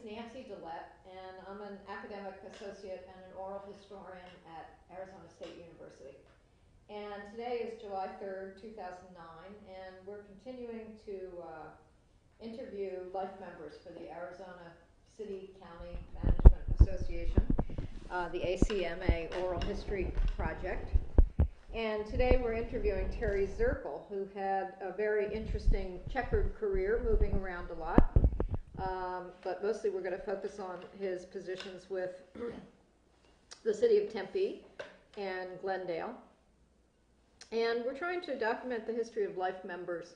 Nancy Dillette, and I'm an academic associate and an oral historian at Arizona State University. And today is July 3rd, 2009, and we're continuing to interview life members for the Arizona City County Management Association, the ACMA Oral History Project. And today we're interviewing Terry Zerkle, who had a very interesting checkered career, moving around a lot. But mostly we're going to focus on his positions with the city of Tempe and Glendale. And we're trying to document the history of life members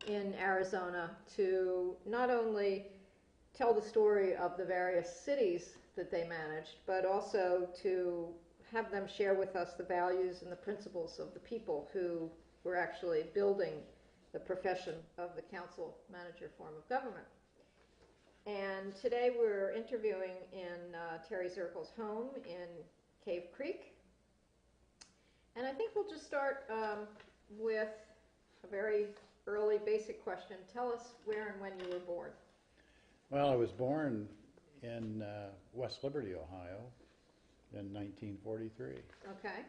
in Arizona to not only tell the story of the various cities that they managed, but also to have them share with us the values and the principles of the people who were actually building the profession of the council manager form of government. And today we're interviewing in Terry Zerkle's home in Cave Creek. And I think we'll just start with a very early basic question. Tell us where and when you were born. Well, I was born in West Liberty, Ohio in 1943. Okay.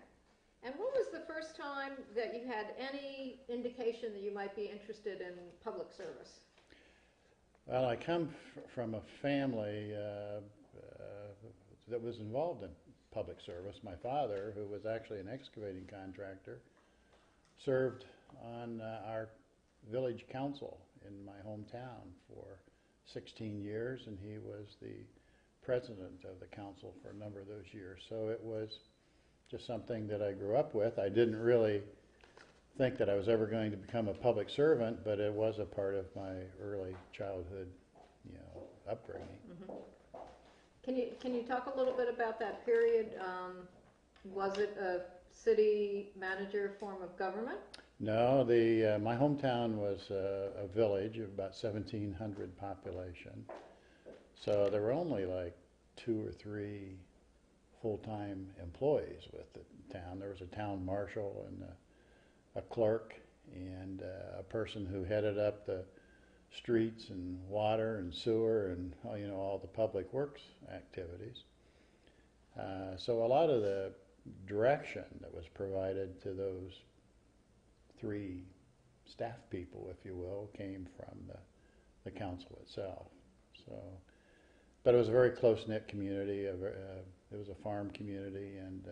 And when was the first time that you had any indication that you might be interested in public service? Well, I come from a family that was involved in public service. My father, who was actually an excavating contractor, served on our village council in my hometown for 16 years, and he was the president of the council for a number of those years. So it was just something that I grew up with. I didn't really think that I was ever going to become a public servant, but it was a part of my early childhood, upbringing. Mm-hmm. Can you talk a little bit about that period? Was it a city manager form of government? No, my hometown was a village of about 1,700 population. So there were only like 2 or 3 full-time employees with the town. There was a town marshal and a clerk and a person who headed up the streets and water and sewer and all the public works activities. So a lot of the direction that was provided to those 3 staff people, if you will, came from the council itself. So, but it was a very close-knit community. It was a farm community, and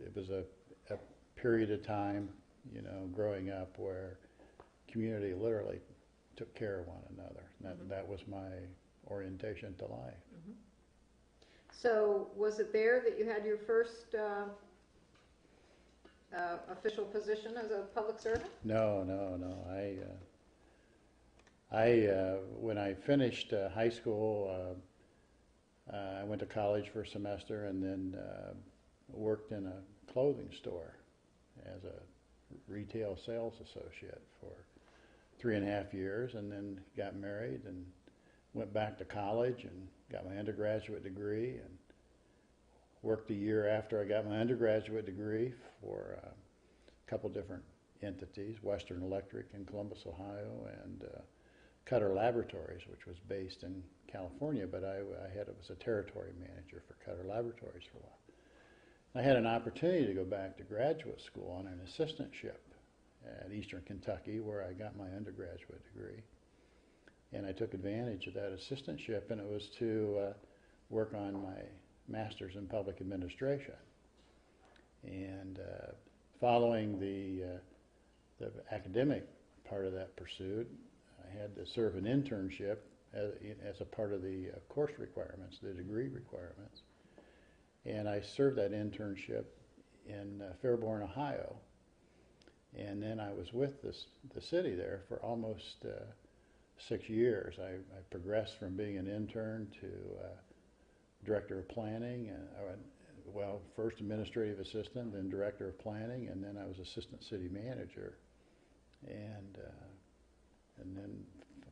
it was a period of time, growing up where community literally took care of one another. That was my orientation to life. Mm-hmm. So was it there that you had your first official position as a public servant? No. When I finished high school, I went to college for a semester and then worked in a clothing store as a retail sales associate for 3.5 years, and then got married and went back to college and got my undergraduate degree, and worked a year after I got my undergraduate degree for a couple different entities, Western Electric in Columbus, Ohio, and Cutter Laboratories, which was based in California, but I was a territory manager for Cutter Laboratories for a while. I had an opportunity to go back to graduate school on an assistantship at Eastern Kentucky, where I got my undergraduate degree. And I took advantage of that assistantship, and it was to work on my master's in public administration. And following the academic part of that pursuit, I had to serve an internship as a part of the course requirements, the degree requirements. And I served that internship in Fairborn, Ohio. And then I was with the city there for almost 6 years. I progressed from being an intern to director of planning, and first administrative assistant, then director of planning, and then I was assistant city manager. And then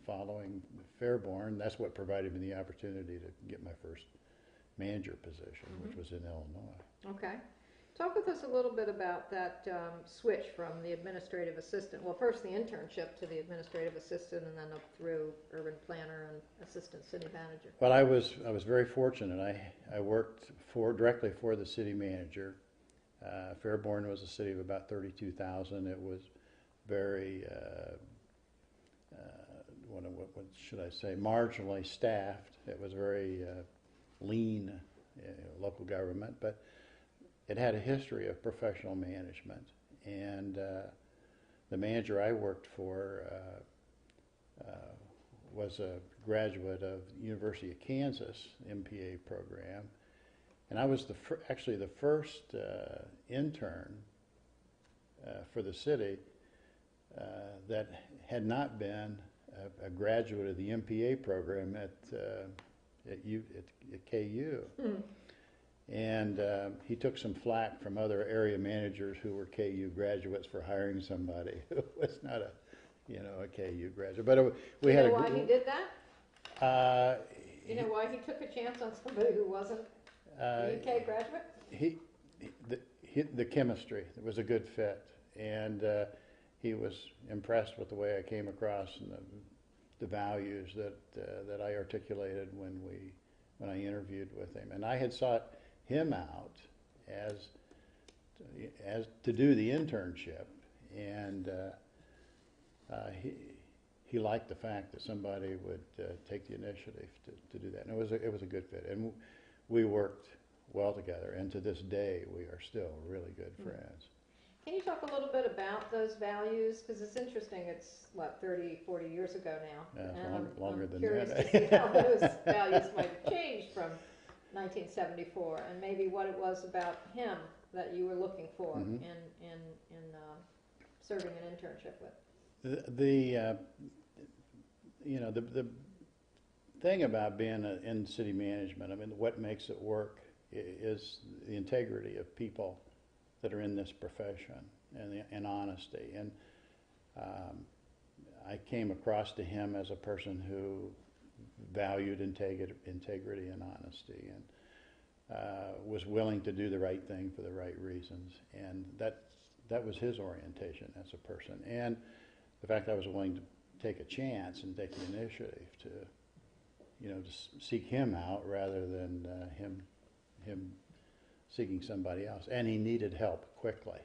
following Fairborn, that's what provided me the opportunity to get my first manager position, which was in Illinois. Okay. Talk with us a little bit about that switch from the administrative assistant, well, first the internship to the administrative assistant, and then up through urban planner and assistant city manager. Well, I was very fortunate. I worked directly for the city manager. Fairborn was a city of about 32,000. It was very, what should I say, marginally staffed. It was very lean local government, but it had a history of professional management. And the manager I worked for was a graduate of the University of Kansas MPA program. And I was actually the first intern for the city that had not been a graduate of the MPA program at KU. And he took some flack from other area managers who were KU graduates for hiring somebody who was not a KU graduate. But we had. You know why he did that? You know why he took a chance on somebody who wasn't a UK graduate? The chemistry, it was a good fit, and he was impressed with the way I came across and the values that I articulated when I interviewed with him. And I had sought him out as to do the internship, and he liked the fact that somebody would take the initiative to do that. And it was a good fit, and we worked well together. And to this day, we are still really good friends. Can you talk a little bit about those values? Because it's interesting. It's, 30, 40 years ago now. Yeah, it's longer than curious that. to see how those values might have changed from 1974, and maybe what it was about him that you were looking for in serving an internship with. The thing about being in city management, I mean, what makes it work is the integrity of people that are in this profession and honesty. And I came across to him as a person who valued integrity and honesty, and was willing to do the right thing for the right reasons. And that was his orientation as a person. And the fact I was willing to take a chance and take the initiative to seek him out rather than him seeking somebody else. And he needed help quickly.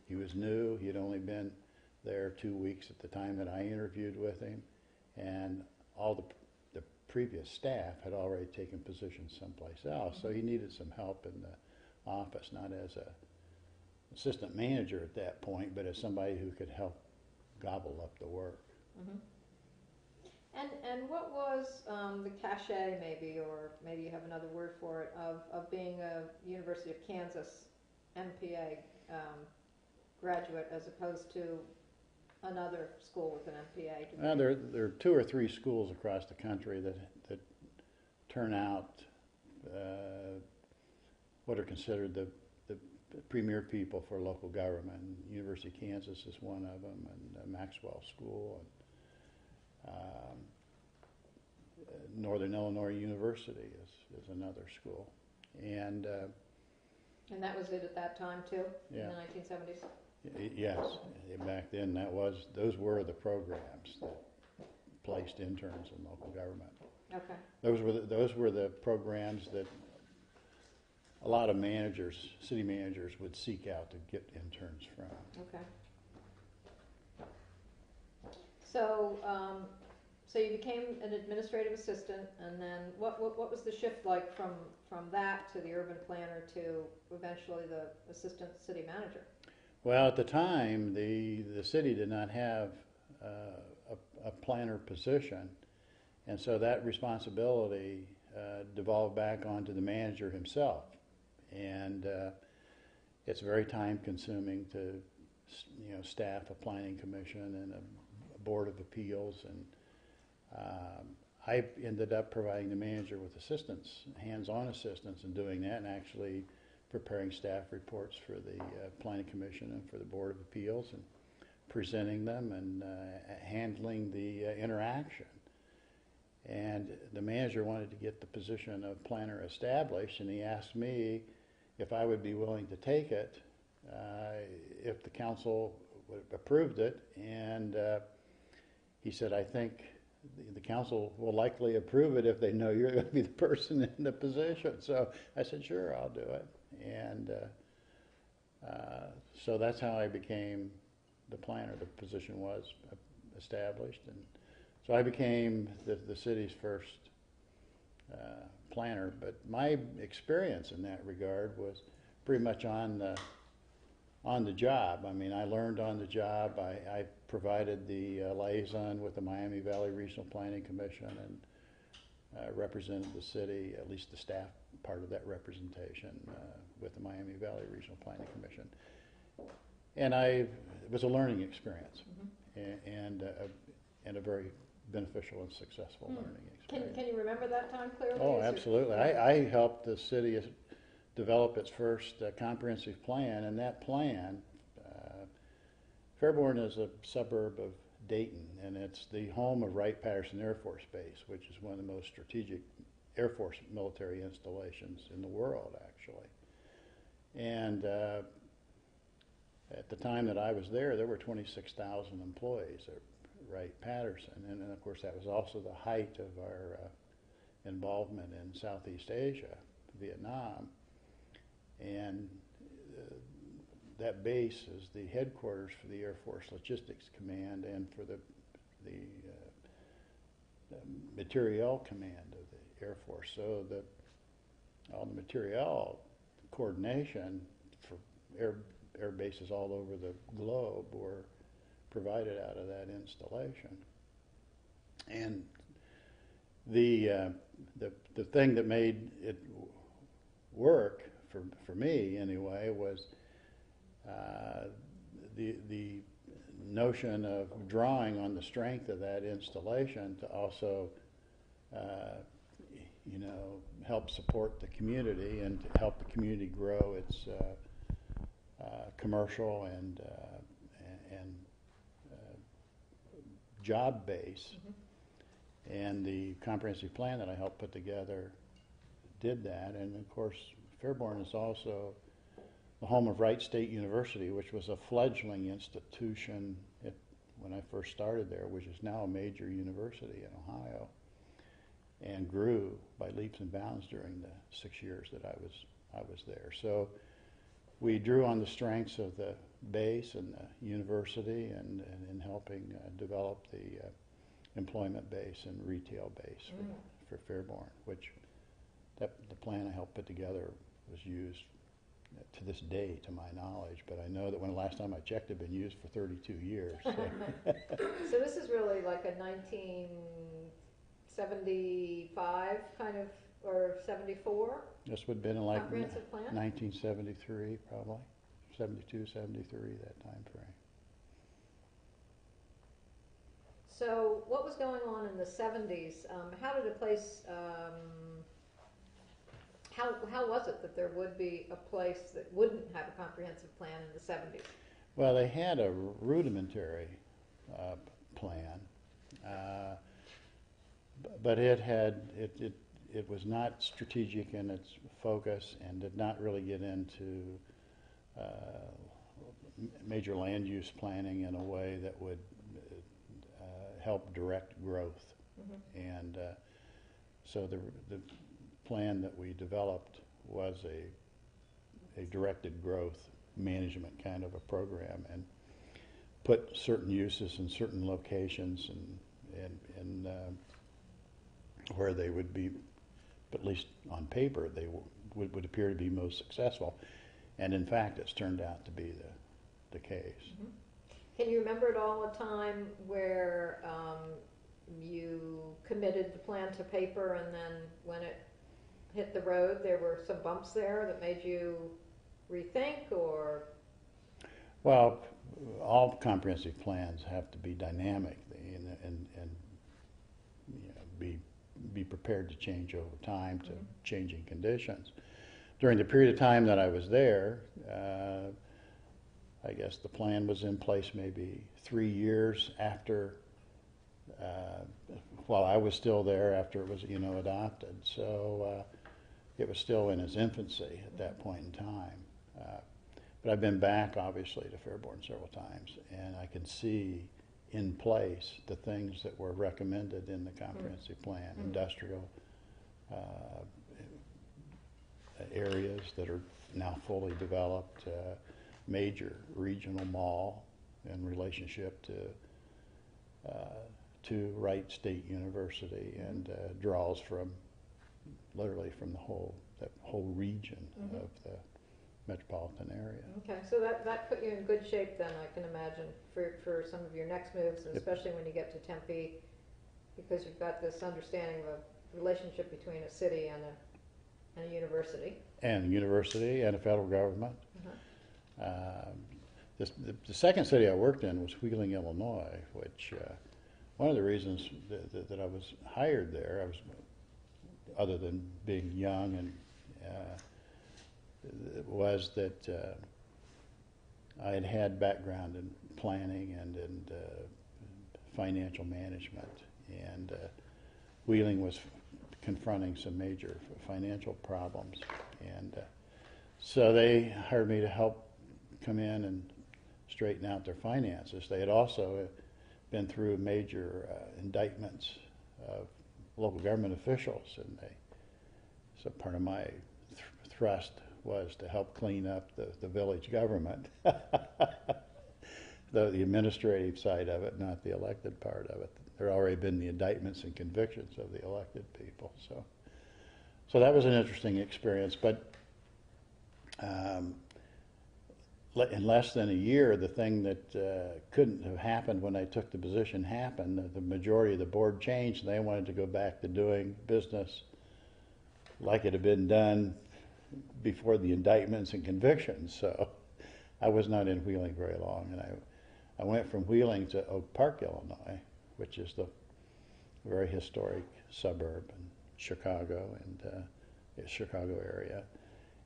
He was new. He had only been there 2 weeks at the time that I interviewed with him, and all the previous staff had already taken positions someplace else. So he needed some help in the office, not as a assistant manager at that point, but as somebody who could help gobble up the work. Mm-hmm. And what was the cachet, maybe, or maybe you have another word for it, of being a University of Kansas MPA graduate as opposed to another school with an MPA degree? Well, there are 2 or 3 schools across the country that turn out what are considered the premier people for local government. University of Kansas is one of them, and Maxwell School, and Northern Illinois University is another school. And that was it at that time too, yeah. In the 1970s? Yes, back then those were the programs that placed interns in local government. Okay. Those were the programs that a lot of city managers would seek out to get interns from. Okay. So you became an administrative assistant, and then what was the shift like from that to the urban planner to eventually the assistant city manager? Well, at the time, the city did not have a planner position, and so that responsibility devolved back onto the manager himself. And it's very time-consuming to staff a planning commission and a board of appeals, and I ended up providing the manager with assistance, hands-on assistance in doing that, and actually preparing staff reports for the Planning Commission and for the Board of Appeals, and presenting them and handling the interaction. And the manager wanted to get the position of planner established, and he asked me if I would be willing to take it if the council approved it. And he said, I think the council will likely approve it if they know you're going to be the person in the position. So I said, sure, I'll do it. And so that's how I became the planner. The position was established, and so I became the city's first planner. But my experience in that regard was pretty much on the job. I mean, I learned on the job. I provided the liaison with the Miami Valley Regional Planning Commission and represented the city, at least the staff part of that representation with the Miami Valley Regional Planning Commission. And it was a learning experience, and a very beneficial and successful learning experience. Can you remember that time clearly? Oh, absolutely. I helped the city develop its first comprehensive plan, and that plan, Fairborn is a suburb of Dayton, and it's the home of Wright-Patterson Air Force Base, which is one of the most strategic Air Force military installations in the world, actually. And at the time that I was there were 26,000 employees at Wright-Patterson, and then, of course, that was also the height of our involvement in Southeast Asia, Vietnam. And that base is the headquarters for the Air Force Logistics Command and for the Materiel Command of the Air Force. So all the materiel coordination for air bases all over the globe were provided out of that installation. And the thing that made it work for me anyway was the notion of drawing on the strength of that installation to also help support the community and to help the community grow its commercial and job base. And the comprehensive plan that I helped put together did that. And of course, Fairborn is also the home of Wright State University, which was a fledgling institution when I first started there, which is now a major university in Ohio, and grew by leaps and bounds during the 6 years that I was there. So we drew on the strengths of the base and the university, and in helping develop the employment base and retail base for Fairborn, which the plan I helped put together was used to this day, to my knowledge, but I know that when the last time I checked, it had been used for 32 years. So, so this is really like a 1975 kind of, or 74? This would have been like comprehensive plan? 1973, probably. 72, 73, that time frame. So what was going on in the 70s? How did a place, how was it that there would be a place that wouldn't have a comprehensive plan in the 70s? Well, they had a rudimentary plan, but it was not strategic in its focus and did not really get into major land use planning in a way that would help direct growth. And so the plan that we developed was a directed growth management kind of a program, and put certain uses in certain locations and where they would be, at least on paper, they would appear to be most successful. And in fact, it's turned out to be the case. Can you remember at all a time where you committed the plan to paper, and then when it hit the road, there were some bumps there that made you rethink, or? Well, all comprehensive plans have to be dynamic and be prepared to change over time to changing conditions. During the period of time that I was there, I guess the plan was in place maybe 3 years after, while I was still there, after it was adopted. So it was still in its infancy at that point in time. But I've been back, obviously, to Fairborn several times, and I can see in place the things that were recommended in the comprehensive plan, industrial areas that are now fully developed, major regional mall in relationship to Wright State University, and draws from literally from that whole region of the metropolitan area. Okay, so that put you in good shape then, I can imagine, for some of your next moves, and especially when you get to Tempe, because you've got this understanding of a relationship between a city and a university. And a university and a federal government. The second city I worked in was Wheeling, Illinois, which one of the reasons that I was hired there, other than being young, and was that I had background in planning and in financial management, and Wheeling was confronting some major financial problems, and so they hired me to help come in and straighten out their finances. They had also been through major indictments of local government officials, and so part of my thrust was to help clean up the village government, the administrative side of it, not the elected part of it. There had already been the indictments and convictions of the elected people, so that was an interesting experience. But in less than a year, the thing that couldn't have happened when I took the position happened. The majority of the board changed, and they wanted to go back to doing business like it had been done before the indictments and convictions. So I was not in Wheeling very long, and I went from Wheeling to Oak Park, Illinois, which is the very historic suburb in Chicago, and Chicago area,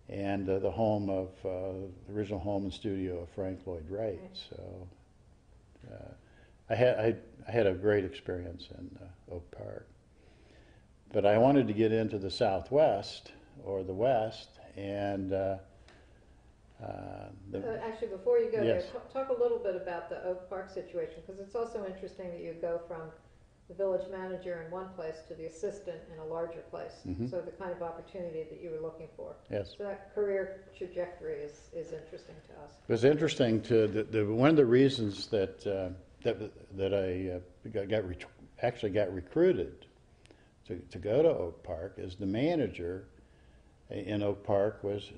and the home of the original home and studio of Frank Lloyd Wright. So I had a great experience in Oak Park, but I wanted to get into the Southwest or the West, and actually, before you go yes. there, talk a little bit about the Oak Park situation, because it's also interesting that you go from the village manager in one place to the assistant in a larger place. So the kind of opportunity that you were looking for. Yes. So that career trajectory is interesting to us. It was interesting one of the reasons that I actually got recruited to go to Oak Park is the manager in Oak Park was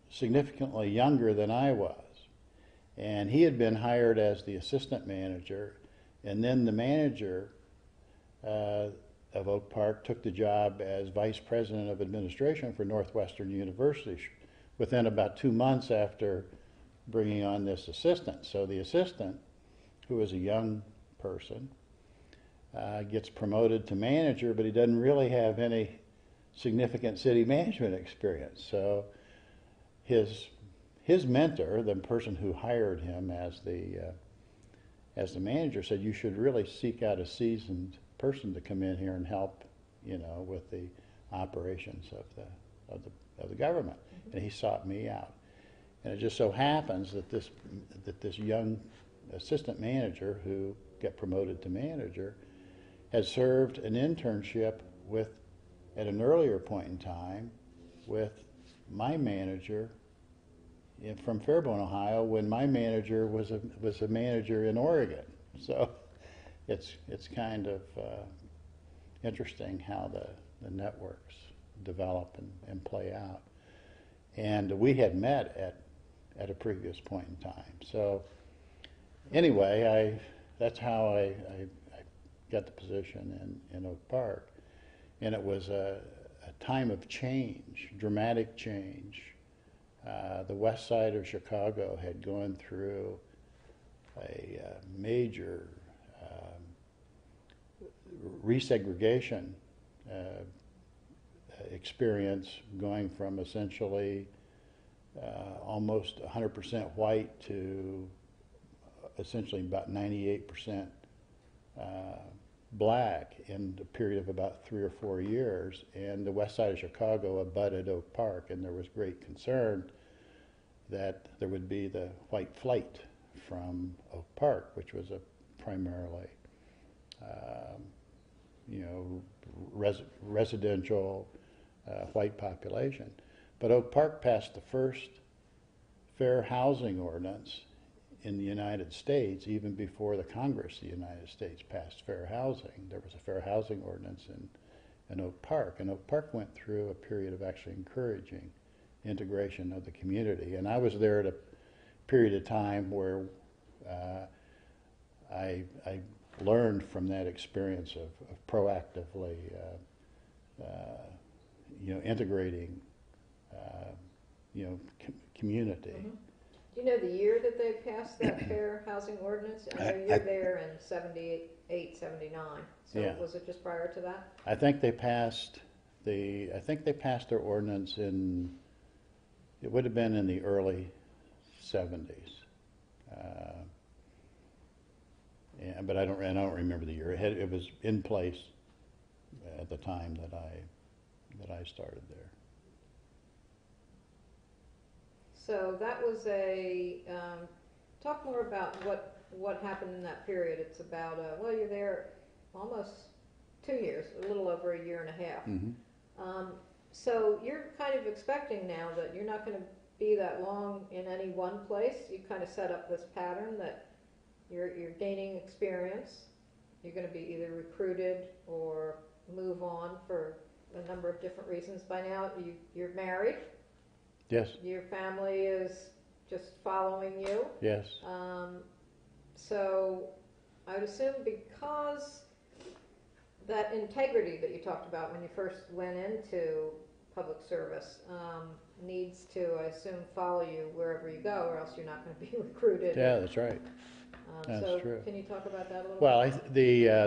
significantly younger than I was, and he had been hired as the assistant manager, and then the manager of Oak Park took the job as vice president of administration for Northwestern University within about 2 months after bringing on this assistant. So the assistant, who is a young person, gets promoted to manager, but he doesn't really have any significant city management experience. So his mentor, the person who hired him as the manager, said, you should really seek out a seasoned person to come in here and help, with the operations of the government. And he sought me out. And it just so happens that this young assistant manager who got promoted to manager had served an internship at an earlier point in time with my manager from Fairborn, Ohio, when my manager was a manager in Oregon. So it's kind of interesting how the networks develop and play out. And we had met at a previous point in time. So anyway, that's how I got the position in Oak Park. And it was a time of change, dramatic change. The west side of Chicago had gone through a major resegregation experience, going from essentially almost 100% white to essentially about 98% black in a period of about 3 or 4 years, and the west side of Chicago abutted Oak Park, and there was great concern that there would be the white flight from Oak Park, which was a primarily, residential white population. But Oak Park passed the first fair housing ordinance in the United States, even before the Congress of the United States passed fair housing. There was a fair housing ordinance in Oak Park, and Oak Park went through a period of actually encouraging integration of the community. And I was there at a period of time where I learned from that experience of proactively integrating community. Mm-hmm. Do you know the year that they passed that fair housing ordinance? I know you're there in 78, 79. So yeah. Was it just prior to that? I think they passed their ordinance in, it would have been in the early 70s. But I don't remember the year. It was in place at the time that I started there. So that was talk more about what happened in that period. It's about, you're there almost 2 years, a little over a year and a half. Mm-hmm. So you're kind of expecting now that you're not going to be that long in any one place. You kind of set up this pattern that you're gaining experience. You're going to be either recruited or move on for a number of different reasons. By now, you're married. Yes. Your family is just following you. Yes. So I would assume because that integrity that you talked about when you first went into public service needs to, I assume, follow you wherever you go, or else you're not going to be recruited. Yeah, that's right. That's so true. Can you talk about that a little bit? Well,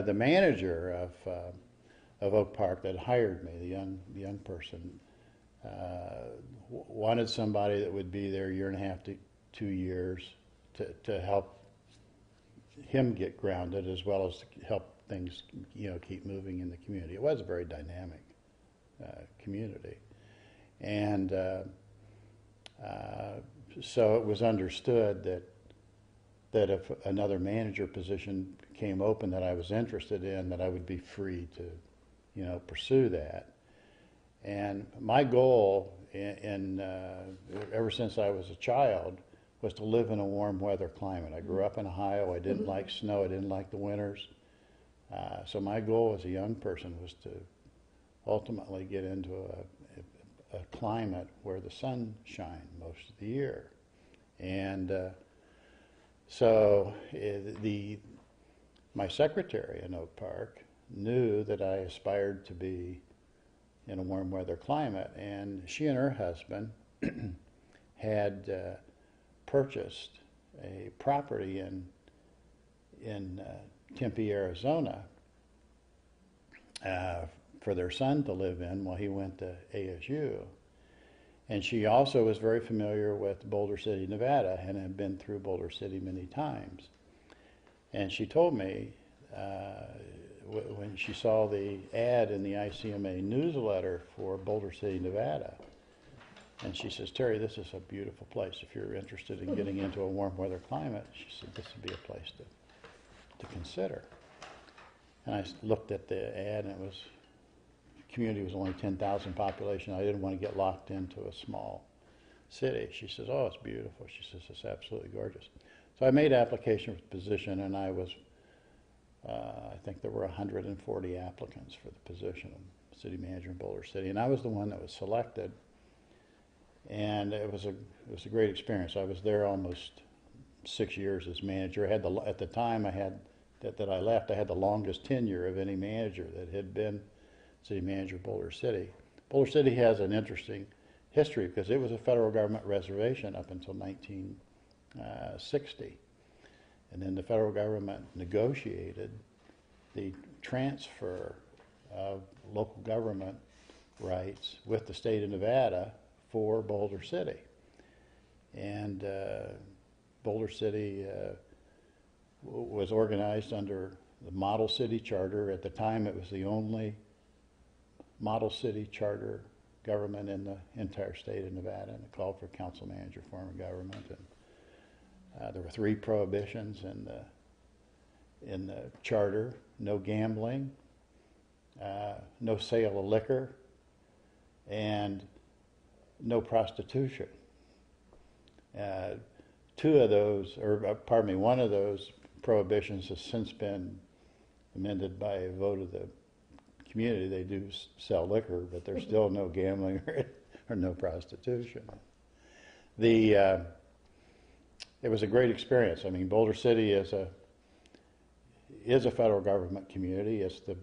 the manager of Oak Park that hired me, the young person, wanted somebody that would be there 1.5 years to 2 years to help him get grounded, as well as to help things keep moving in the community. It was a very dynamic community, and so it was understood that if another manager position came open that I was interested in, that I would be free to pursue that. And my goal ever since I was a child was to live in a warm weather climate. I grew up in Ohio. I didn't like snow. I didn't like the winters. So my goal as a young person was to ultimately get into a climate where the sun shined most of the year. And so my secretary in Oak Park knew that I aspired to be in a warm weather climate, and she and her husband had purchased a property in Tempe, Arizona, for their son to live in while he went to ASU. And she also was very familiar with Boulder City, Nevada, and had been through Boulder City many times. And she told me when she saw the ad in the ICMA newsletter for Boulder City, Nevada, and she says, "Terry, this is a beautiful place. If you're interested in getting into a warm weather climate," she said, "this would be a place to consider." And I looked at the ad, and the community was only 10,000 population. I didn't want to get locked into a small city. She says, "Oh, it's beautiful." She says, "It's absolutely gorgeous." So I made application for the position, and I was, I think there were 140 applicants for the position of city manager in Boulder City, and I was the one that was selected. And it was a great experience. I was there almost 6 years as manager. I had at the time I had that I left, I had the longest tenure of any manager that had been city manager of Boulder City. Boulder City has an interesting history because it was a federal government reservation up until 1960. And then the federal government negotiated the transfer of local government rights with the state of Nevada for Boulder City. And Boulder City was organized under the model city charter. At the time, it was the only model city charter government in the entire state of Nevada, and it called for council manager form of government. And there were 3 prohibitions in the charter: no gambling, no sale of liquor, and no prostitution. 2 of those, or pardon me, 1 of those prohibitions has since been amended by a vote of the community. They do sell liquor, but there's still no gambling or no prostitution. It was a great experience. I mean, Boulder City is a federal government community. It's the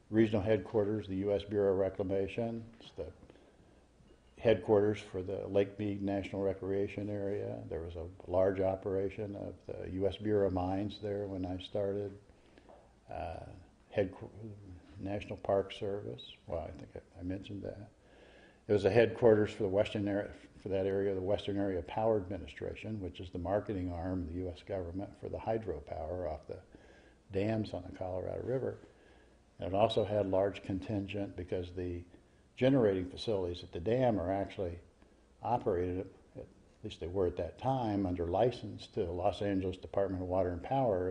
regional headquarters, the U.S. Bureau of Reclamation. It's the headquarters for the Lake Mead National Recreation Area. There was a large operation of the U.S. Bureau of Mines there when I started. National Park Service. Well, I think I mentioned that. It was a headquarters for the Western area, the Western Area Power Administration, which is the marketing arm of the U.S. government for the hydropower off the dams on the Colorado River. And it also had large contingent because the generating facilities at the dam are actually operated, at least they were at that time, under license to the Los Angeles Department of Water and Power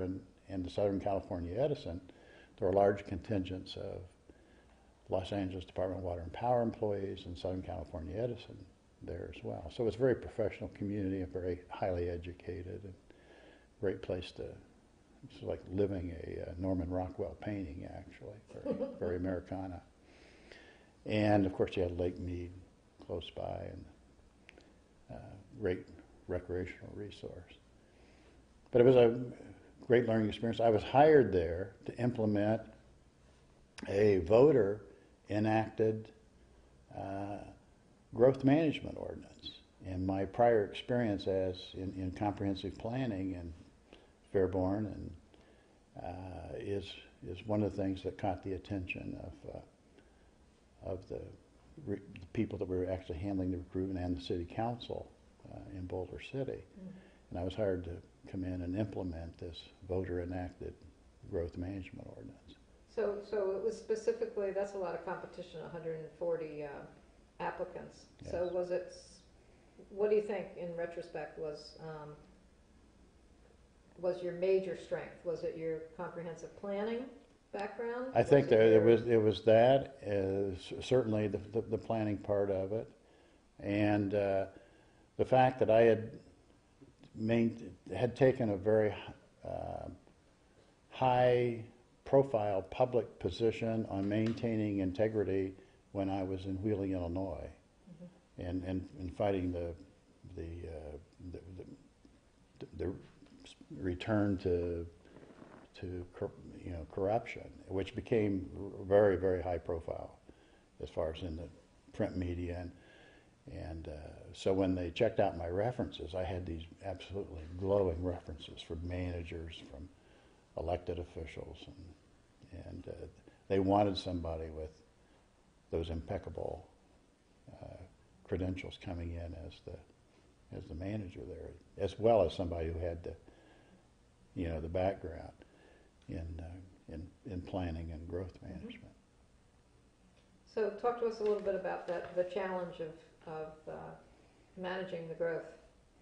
and the Southern California Edison. There were large contingents of Los Angeles Department of Water and Power employees and Southern California Edison there as well. So it's a very professional community, a very highly educated, and great place to, it's like living a Norman Rockwell painting, actually, very Americana. And of course you had Lake Mead close by, and great recreational resource. But it was a great learning experience. I was hired there to implement a voter enacted growth management ordinance. And my prior experience in comprehensive planning in Fairborn is one of the things that caught the attention of the people that were actually handling the recruitment and the city council in Boulder City. Mm-hmm. And I was hired to come in and implement this voter enacted growth management ordinance. So it was specifically, that's a lot of competition, 140 applicants. Yes. So was it, what do you think in retrospect was your major strength? Was it your comprehensive planning background? I think that it was that, certainly the planning part of it, and the fact that I had taken a very high profile public position on maintaining integrity when I was in Wheeling, Illinois, mm-hmm. and fighting the return to corruption, which became very, very high profile as far as in the print media. And so when they checked out my references, I had these absolutely glowing references from managers, from elected officials, and they wanted somebody with those impeccable credentials coming in as the manager there, as well as somebody who had the background in planning and growth management. Mm-hmm. So talk to us a little bit about the challenge of managing the growth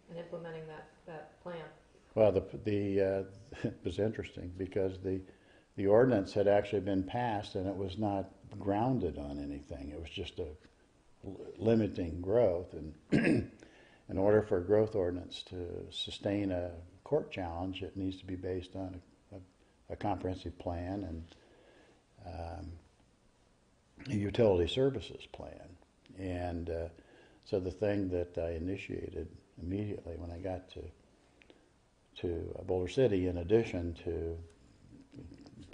and implementing that plan. Well, it was interesting because the ordinance had actually been passed and it was not grounded on anything. It was just a limiting growth, and in order for a growth ordinance to sustain a court challenge, it needs to be based on a comprehensive plan and a utility services plan. And so the thing that I initiated immediately when I got to Boulder City, in addition to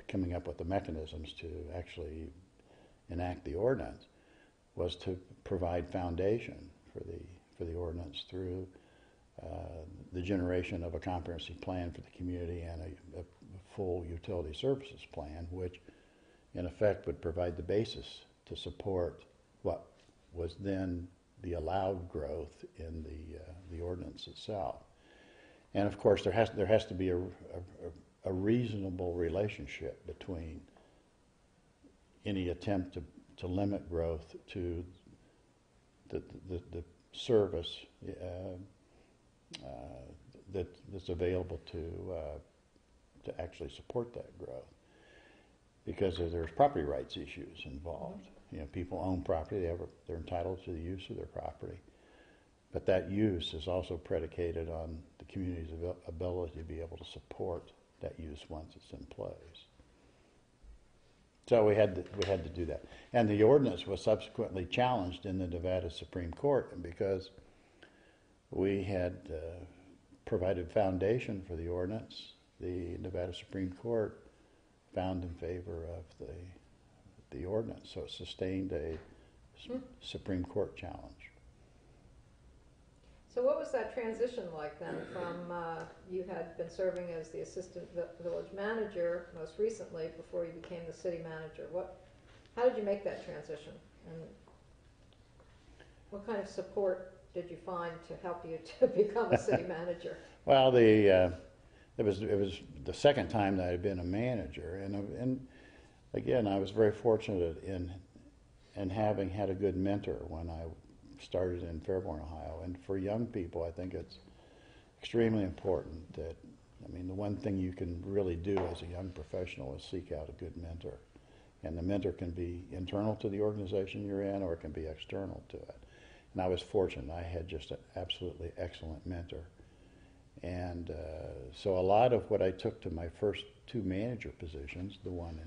coming up with the mechanisms to actually enact the ordinance, was to provide foundation for the ordinance through the generation of a comprehensive plan for the community and a full utility services plan, which in effect would provide the basis to support what was then the allowed growth in the ordinance itself. And of course there has to be a a reasonable relationship between any attempt to limit growth to the service that's available to actually support that growth. Because there's property rights issues involved. You know, people own property, they're entitled to the use of their property. But that use is also predicated on the community's ability to be able to support that use once it's in place. So we had to do that. And the ordinance was subsequently challenged in the Nevada Supreme Court, and because we had provided foundation for the ordinance, the Nevada Supreme Court found in favor of the ordinance, so it sustained a Supreme Court challenge. So what was that transition like then from, you had been serving as the assistant village manager most recently before you became the city manager. How did you make that transition? And what kind of support did you find to help you to become a city manager? Well, it was the second time that I had been a manager, and again, I was very fortunate in having had a good mentor when I started in Fairborn, Ohio. And for young people, I think it's extremely important that, I mean, the one thing you can really do as a young professional is seek out a good mentor. And the mentor can be internal to the organization you're in, or it can be external to it. And I was fortunate. I had just an absolutely excellent mentor. And so a lot of what I took to my first two manager positions, the one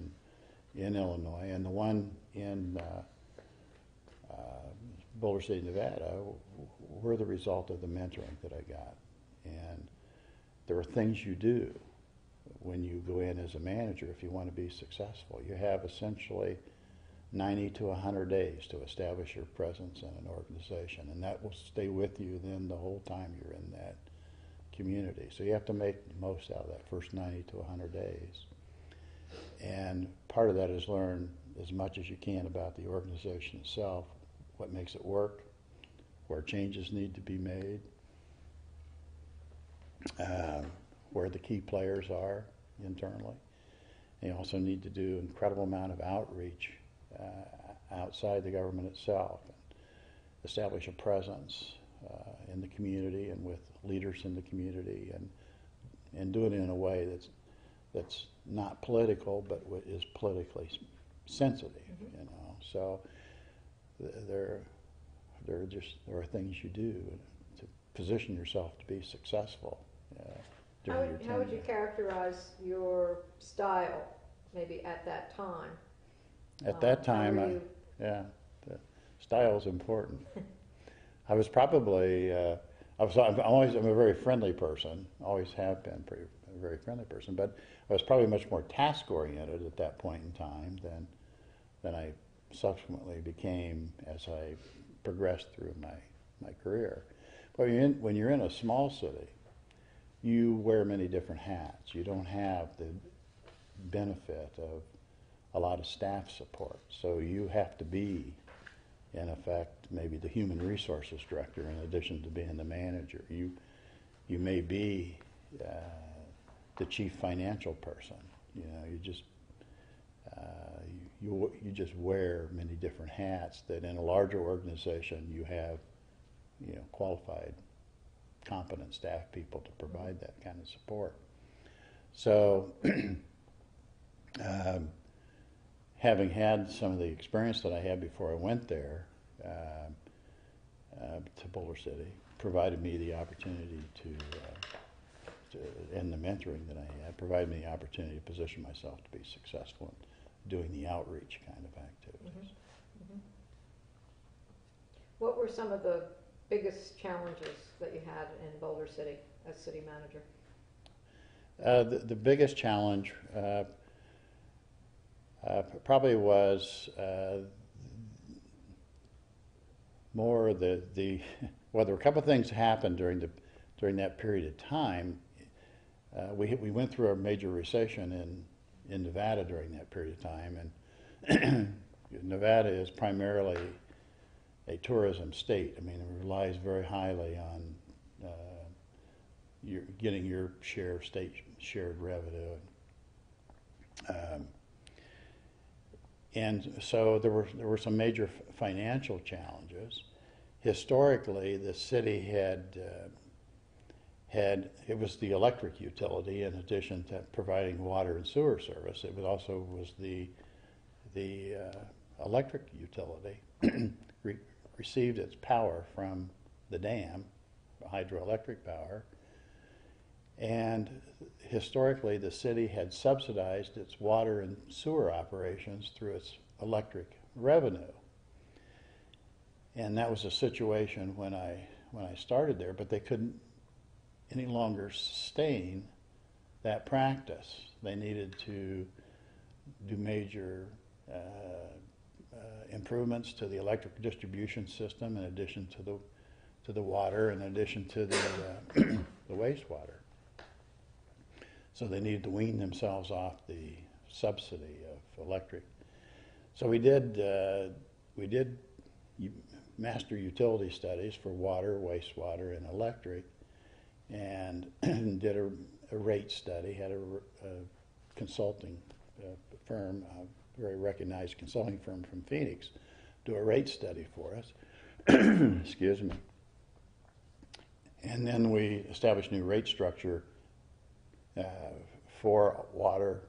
in Illinois and the one in Boulder City, Nevada, were the result of the mentoring that I got. And there are things you do when you go in as a manager if you want to be successful. You have essentially 90 to 100 days to establish your presence in an organization, and that will stay with you then the whole time you're in that community. So you have to make the most out of that first 90 to 100 days. And part of that is learn as much as you can about the organization itself, what makes it work, where changes need to be made, where the key players are internally. And you also need to do an incredible amount of outreach outside the government itself, and establish a presence in the community and with leaders in the community, and do it in a way that's not political but is politically sensitive. You know, so there are things you do to position yourself to be successful during your tenure. How would you characterize your style, maybe at that time? At that time, the style is important. I was probably, I'm a very friendly person, always have been a very friendly person, but I was probably much more task-oriented at that point in time than I subsequently became as I progressed through my career. But when you're in a small city, you wear many different hats. You don't have the benefit of a lot of staff support. So you have to be, in effect, maybe the human resources director in addition to being the manager. You may be the chief financial person. You know, you just wear many different hats that in a larger organization you have, you know, qualified, competent staff people to provide that kind of support. So having had some of the experience that I had before I went there to Boulder City, provided me the opportunity and the mentoring that I had, provided me the opportunity to position myself to be successful in doing the outreach kind of activities. What were some of the biggest challenges that you had in Boulder City as city manager? The biggest challenge probably was more well, there were a couple of things that happened during that period of time. We went through a major recession in Nevada during that period of time, and Nevada is primarily a tourism state. I mean, it relies very highly on you're getting your share of state shared revenue. And so there were some major financial challenges. Historically, the city it was the electric utility in addition to providing water and sewer service. It was the electric utility received its power from the dam, hydroelectric power, and historically the city had subsidized its water and sewer operations through its electric revenue. And that was a situation when I started there, but they couldn't any longer sustain that practice. They needed to do major improvements to the electric distribution system, in addition to the water, in addition to the wastewater. So they needed to wean themselves off the subsidy of electric. So we did master utility studies for water, wastewater, and electric, and did a rate study, had a consulting firm, a very recognized consulting firm from Phoenix, do a rate study for us. Excuse me. And then we established a new rate structure for water,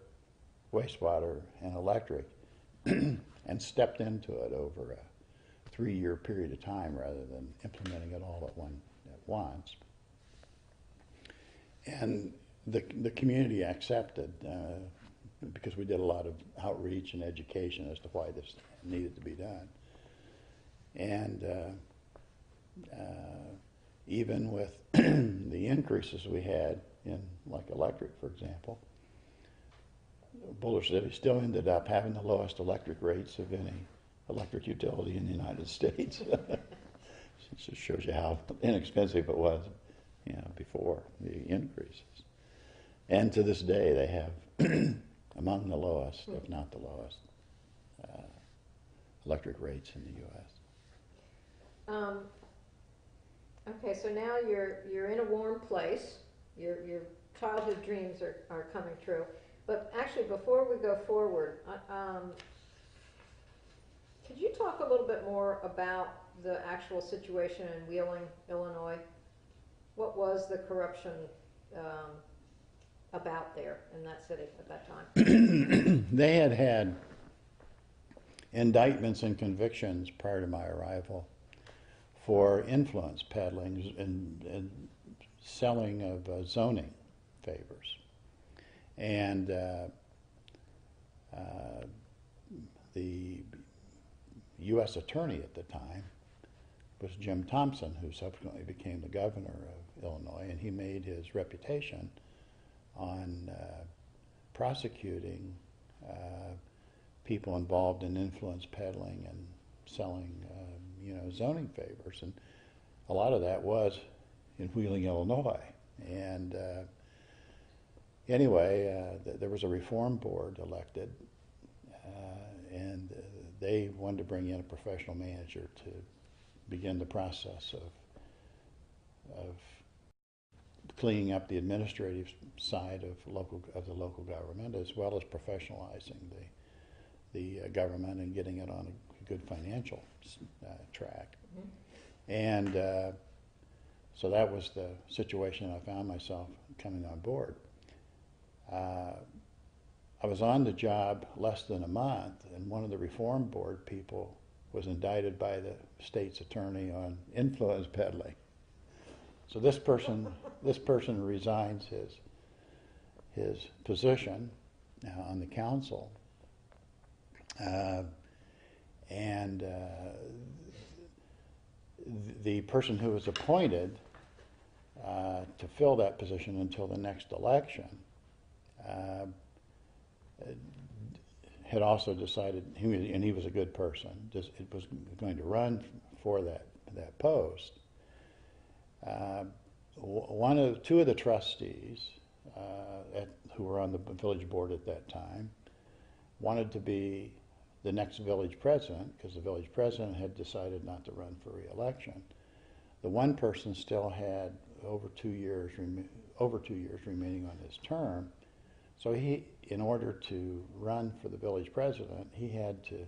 wastewater, and electric, and stepped into it over a 3-year period of time rather than implementing it all at once. And the community accepted, because we did a lot of outreach and education as to why this needed to be done. And even with the increases we had in, like, electric, for example, Boulder City still ended up having the lowest electric rates of any electric utility in the United States. It just shows you how inexpensive it was, before the increases. And to this day, they have among the lowest, if not the lowest, electric rates in the U.S. Okay, so now you're in a warm place. Your childhood dreams are coming true. But actually, before we go forward, could you talk a little bit more about the actual situation in Wheeling, Illinois? What was the corruption about there in that city at that time? They had indictments and convictions prior to my arrival for influence peddling and selling of zoning favors. And the U.S. attorney at the time was Jim Thompson, who subsequently became the governor of Illinois, and he made his reputation on prosecuting people involved in influence peddling and selling, zoning favors, and a lot of that was in Wheeling, Illinois. And anyway, there was a reform board elected, and they wanted to bring in a professional manager to begin the process of cleaning up the administrative side of the local government, as well as professionalizing the government and getting it on a good financial track. Mm-hmm. And so that was the situation I found myself coming on board. I was on the job less than a month, and one of the reform board people was indicted by the state's attorney on influence peddling. So this person resigns his position on the council, and the person who was appointed to fill that position until the next election had also decided, and he was a good person, it was going to run for that post. Two of the trustees who were on the village board at that time wanted to be the next village president, because the village president had decided not to run for re-election. The one person still had over 2 years remaining on his term. So he, in order to run for the village president, he had to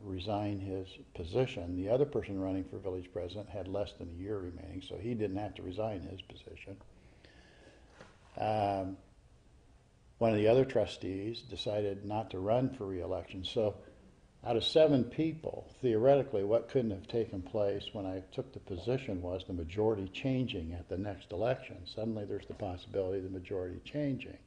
resign his position. The other person running for village president had less than a year remaining, so he didn't have to resign his position. One of the other trustees decided not to run for re-election. So out of 7 people, theoretically, what couldn't have taken place when I took the position was the majority changing at the next election. Suddenly there's the possibility of the majority changing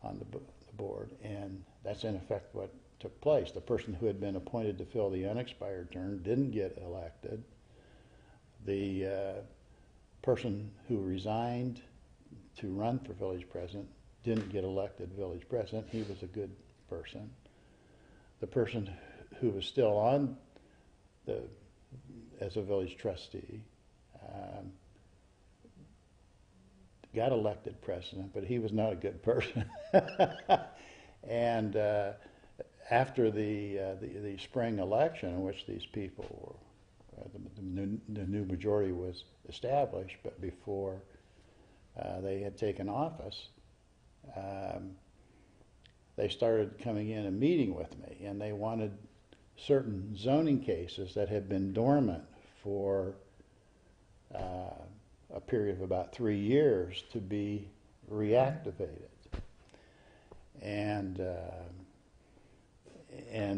on the board, and that's in effect what took place. The person who had been appointed to fill the unexpired term didn't get elected. The person who resigned to run for village president didn't get elected village president. He was a good person. The person who was still on as a village trustee got elected president, but he was not a good person. And after the spring election, in which these people were, the new majority was established, but before they had taken office, they started coming in and meeting with me, and they wanted certain zoning cases that had been dormant for a period of about 3 years to be reactivated. And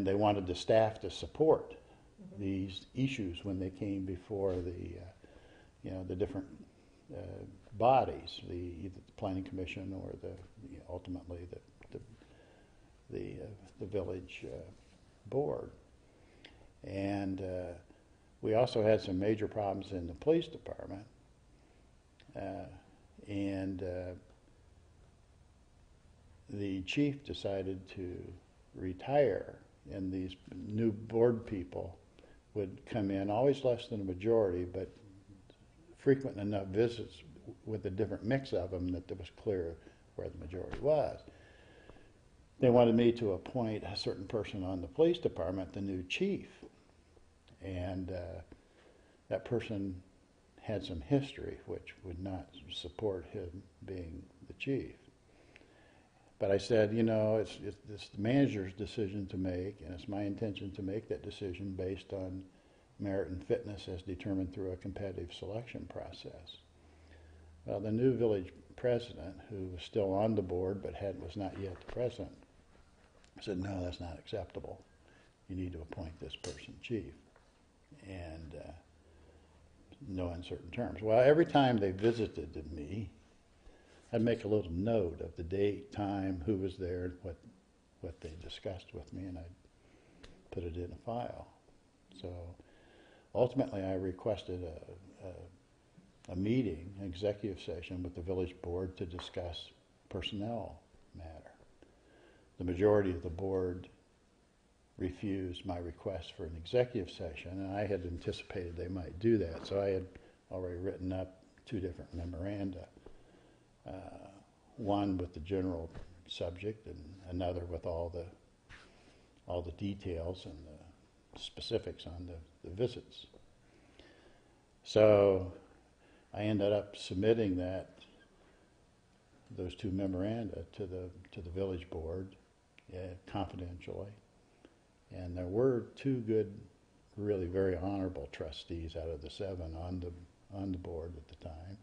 they wanted the staff to support these issues when they came before the different bodies, either the planning commission or ultimately the village board. And we also had some major problems in the police department, and the chief decided to retire, and these new board people would come in, always less than a majority, but frequent enough visits with a different mix of them that it was clear where the majority was. They wanted me to appoint a certain person on the police department, the new chief, and that person had some history which would not support him being the chief. But I said, you know, it's the manager's decision to make, and it's my intention to make that decision based on merit and fitness as determined through a competitive selection process. Well, the new village president, who was still on the board but was not yet the president, said, no, that's not acceptable. You need to appoint this person chief, and no uncertain terms. Well, every time they visited me, I'd make a little note of the date, time, who was there, what they discussed with me, and I'd put it in a file. So ultimately I requested a meeting, an executive session with the village board to discuss personnel matter. The majority of the board refused my request for an executive session, and I had anticipated they might do that, so I had already written up 2 different memoranda. One with the general subject, and another with all the details and the specifics on the visits. So I ended up submitting those 2 memoranda to the village board confidentially, and there were 2 good, really very honorable trustees out of the 7 on the board at the time.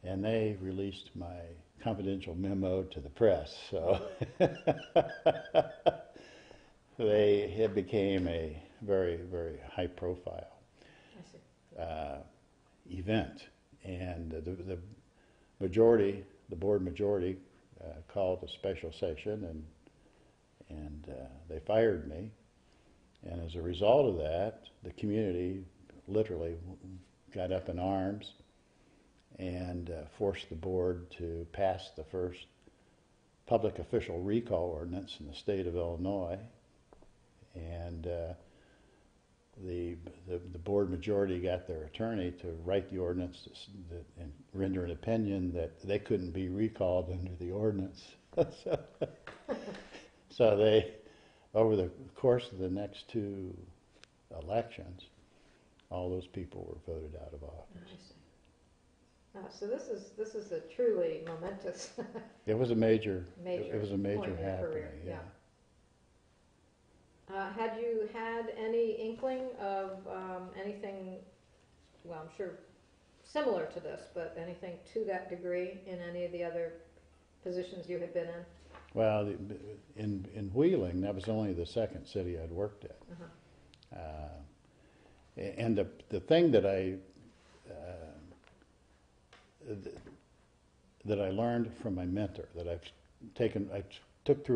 And they released my confidential memo to the press, so it became a very, very high-profile event. And the board majority, called a special session, and they fired me. And as a result of that, the community literally got up in arms and forced the board to pass the first public official recall ordinance in the state of Illinois. And the board majority got their attorney to write the ordinance and render an opinion that they couldn't be recalled under the ordinance. So they, over the course of the next 2 elections, all those people were voted out of I office. see. So this is a truly momentous It was a major, major it was a major point in your happening, career. yeah. Had you had any inkling of anything, well, I'm sure similar to this, but anything to that degree in any of the other positions you had been in? Well, in Wheeling, that was only the second city I'd worked at. And the thing that I learned from my mentor, that I took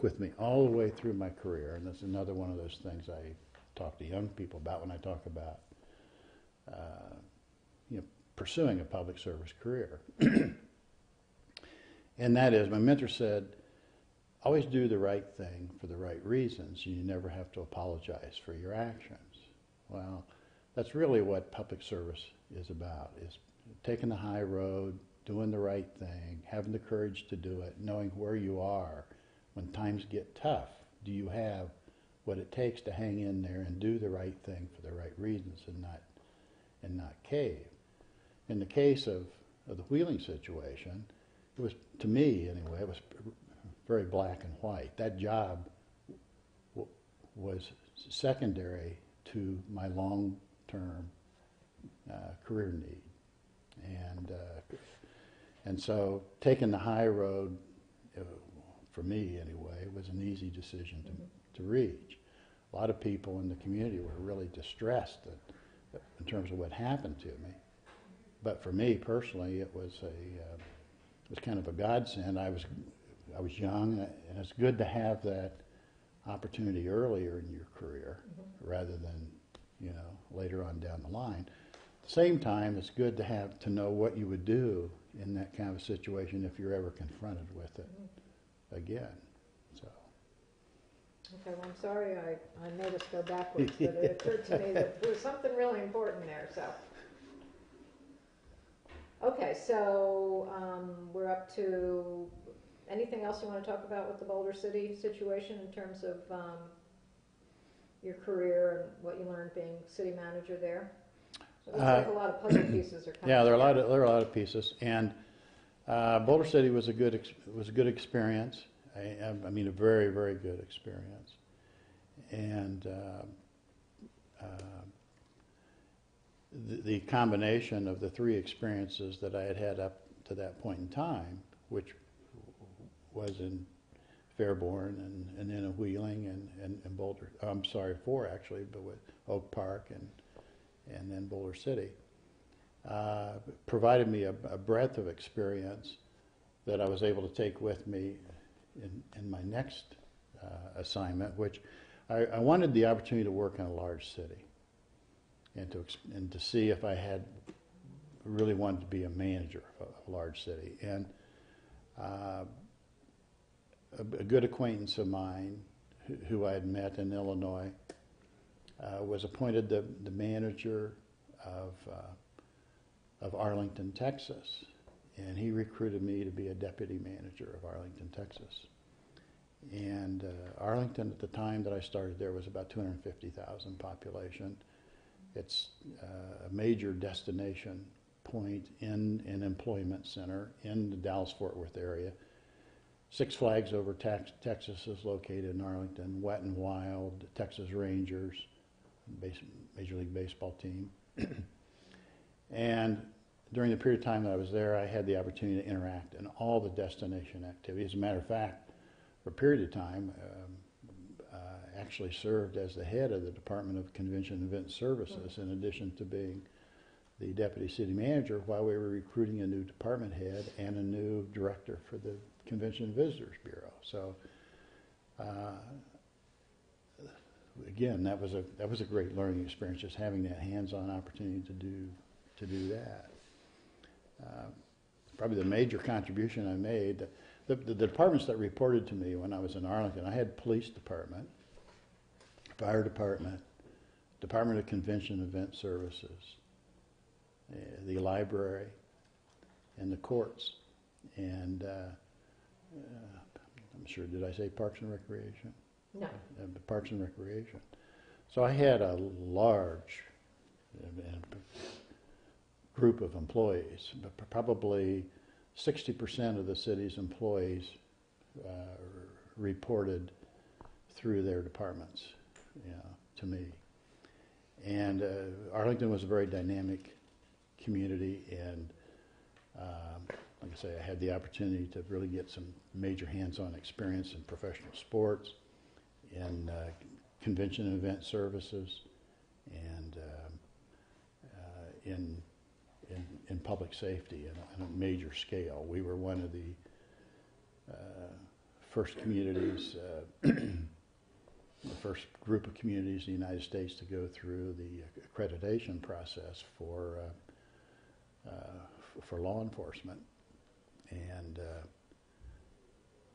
with me all the way through my career, and that's another one of those things I talk to young people about when I talk about pursuing a public service career. And that is, my mentor said, always do the right thing for the right reasons, and you never have to apologize for your actions. Well, that's really what public service is about, is taking the high road, doing the right thing, having the courage to do it, knowing where you are when times get tough. Do you have what it takes to hang in there and do the right thing for the right reasons and not cave? In the case of the Wheeling situation, it was, to me anyway, it was very black and white. That job was secondary to my long-term career need. And so taking the high road, for me anyway, was an easy decision to reach. A lot of people in the community were really distressed in terms of what happened to me. But for me personally, it was kind of a godsend. I was young, and it's good to have that opportunity earlier in your career rather than later on down the line. At the same time, it's good to know what you would do in that kind of situation if you're ever confronted with it again. So. Okay, well, I'm sorry I made us go backwards, but it occurred to me that there was something really important there. So, okay, so we're up to anything else you want to talk about with the Boulder City situation in terms of your career and what you learned being city manager there? It looks like a lot of puzzle pieces are coming. Yeah, there are a lot of pieces, and Boulder City was a good experience. I mean, a very, very good experience, and the combination of the three experiences that I had had up to that point in time, which was in Fairborn and then in Wheeling and Boulder. I'm sorry, four actually, but with Oak Park and then Boulder City, provided me a breadth of experience that I was able to take with me in my next assignment, which I wanted the opportunity to work in a large city and to see if I really wanted to be a manager of a large city. And a good acquaintance of mine who I had met in Illinois was appointed the manager of Arlington, Texas, and he recruited me to be a deputy manager of Arlington, Texas. And Arlington at the time that I started there was about 250,000 population. It's a major destination point in an employment center in the Dallas-Fort Worth area. Six Flags Over Texas is located in Arlington. Wet and Wild, Texas Rangers, Major League Baseball team. And during the period of time that I was there, I had the opportunity to interact in all the destination activities. As a matter of fact, for a period of time, actually served as the head of the Department of Convention and Event Services, in addition to being the deputy city manager, while we were recruiting a new department head and a new director for the Convention and Visitors Bureau. So, again, that was a great learning experience, just having that hands-on opportunity to do that. Probably the major contribution I made, the departments that reported to me when I was in Arlington, I had police department, fire department, Department of Convention and Event Services, the library, and the courts, and I'm sure, did I say Parks and Recreation? No. Parks and Recreation. So I had a large group of employees, but probably 60% of the city's employees reported through their departments, to me. And Arlington was a very dynamic community, and like I say, I had the opportunity to really get some major hands-on experience in professional sports, in convention and event services, and in public safety on a major scale. We were one of the first communities, the first group of communities in the United States to go through the accreditation process for law enforcement, and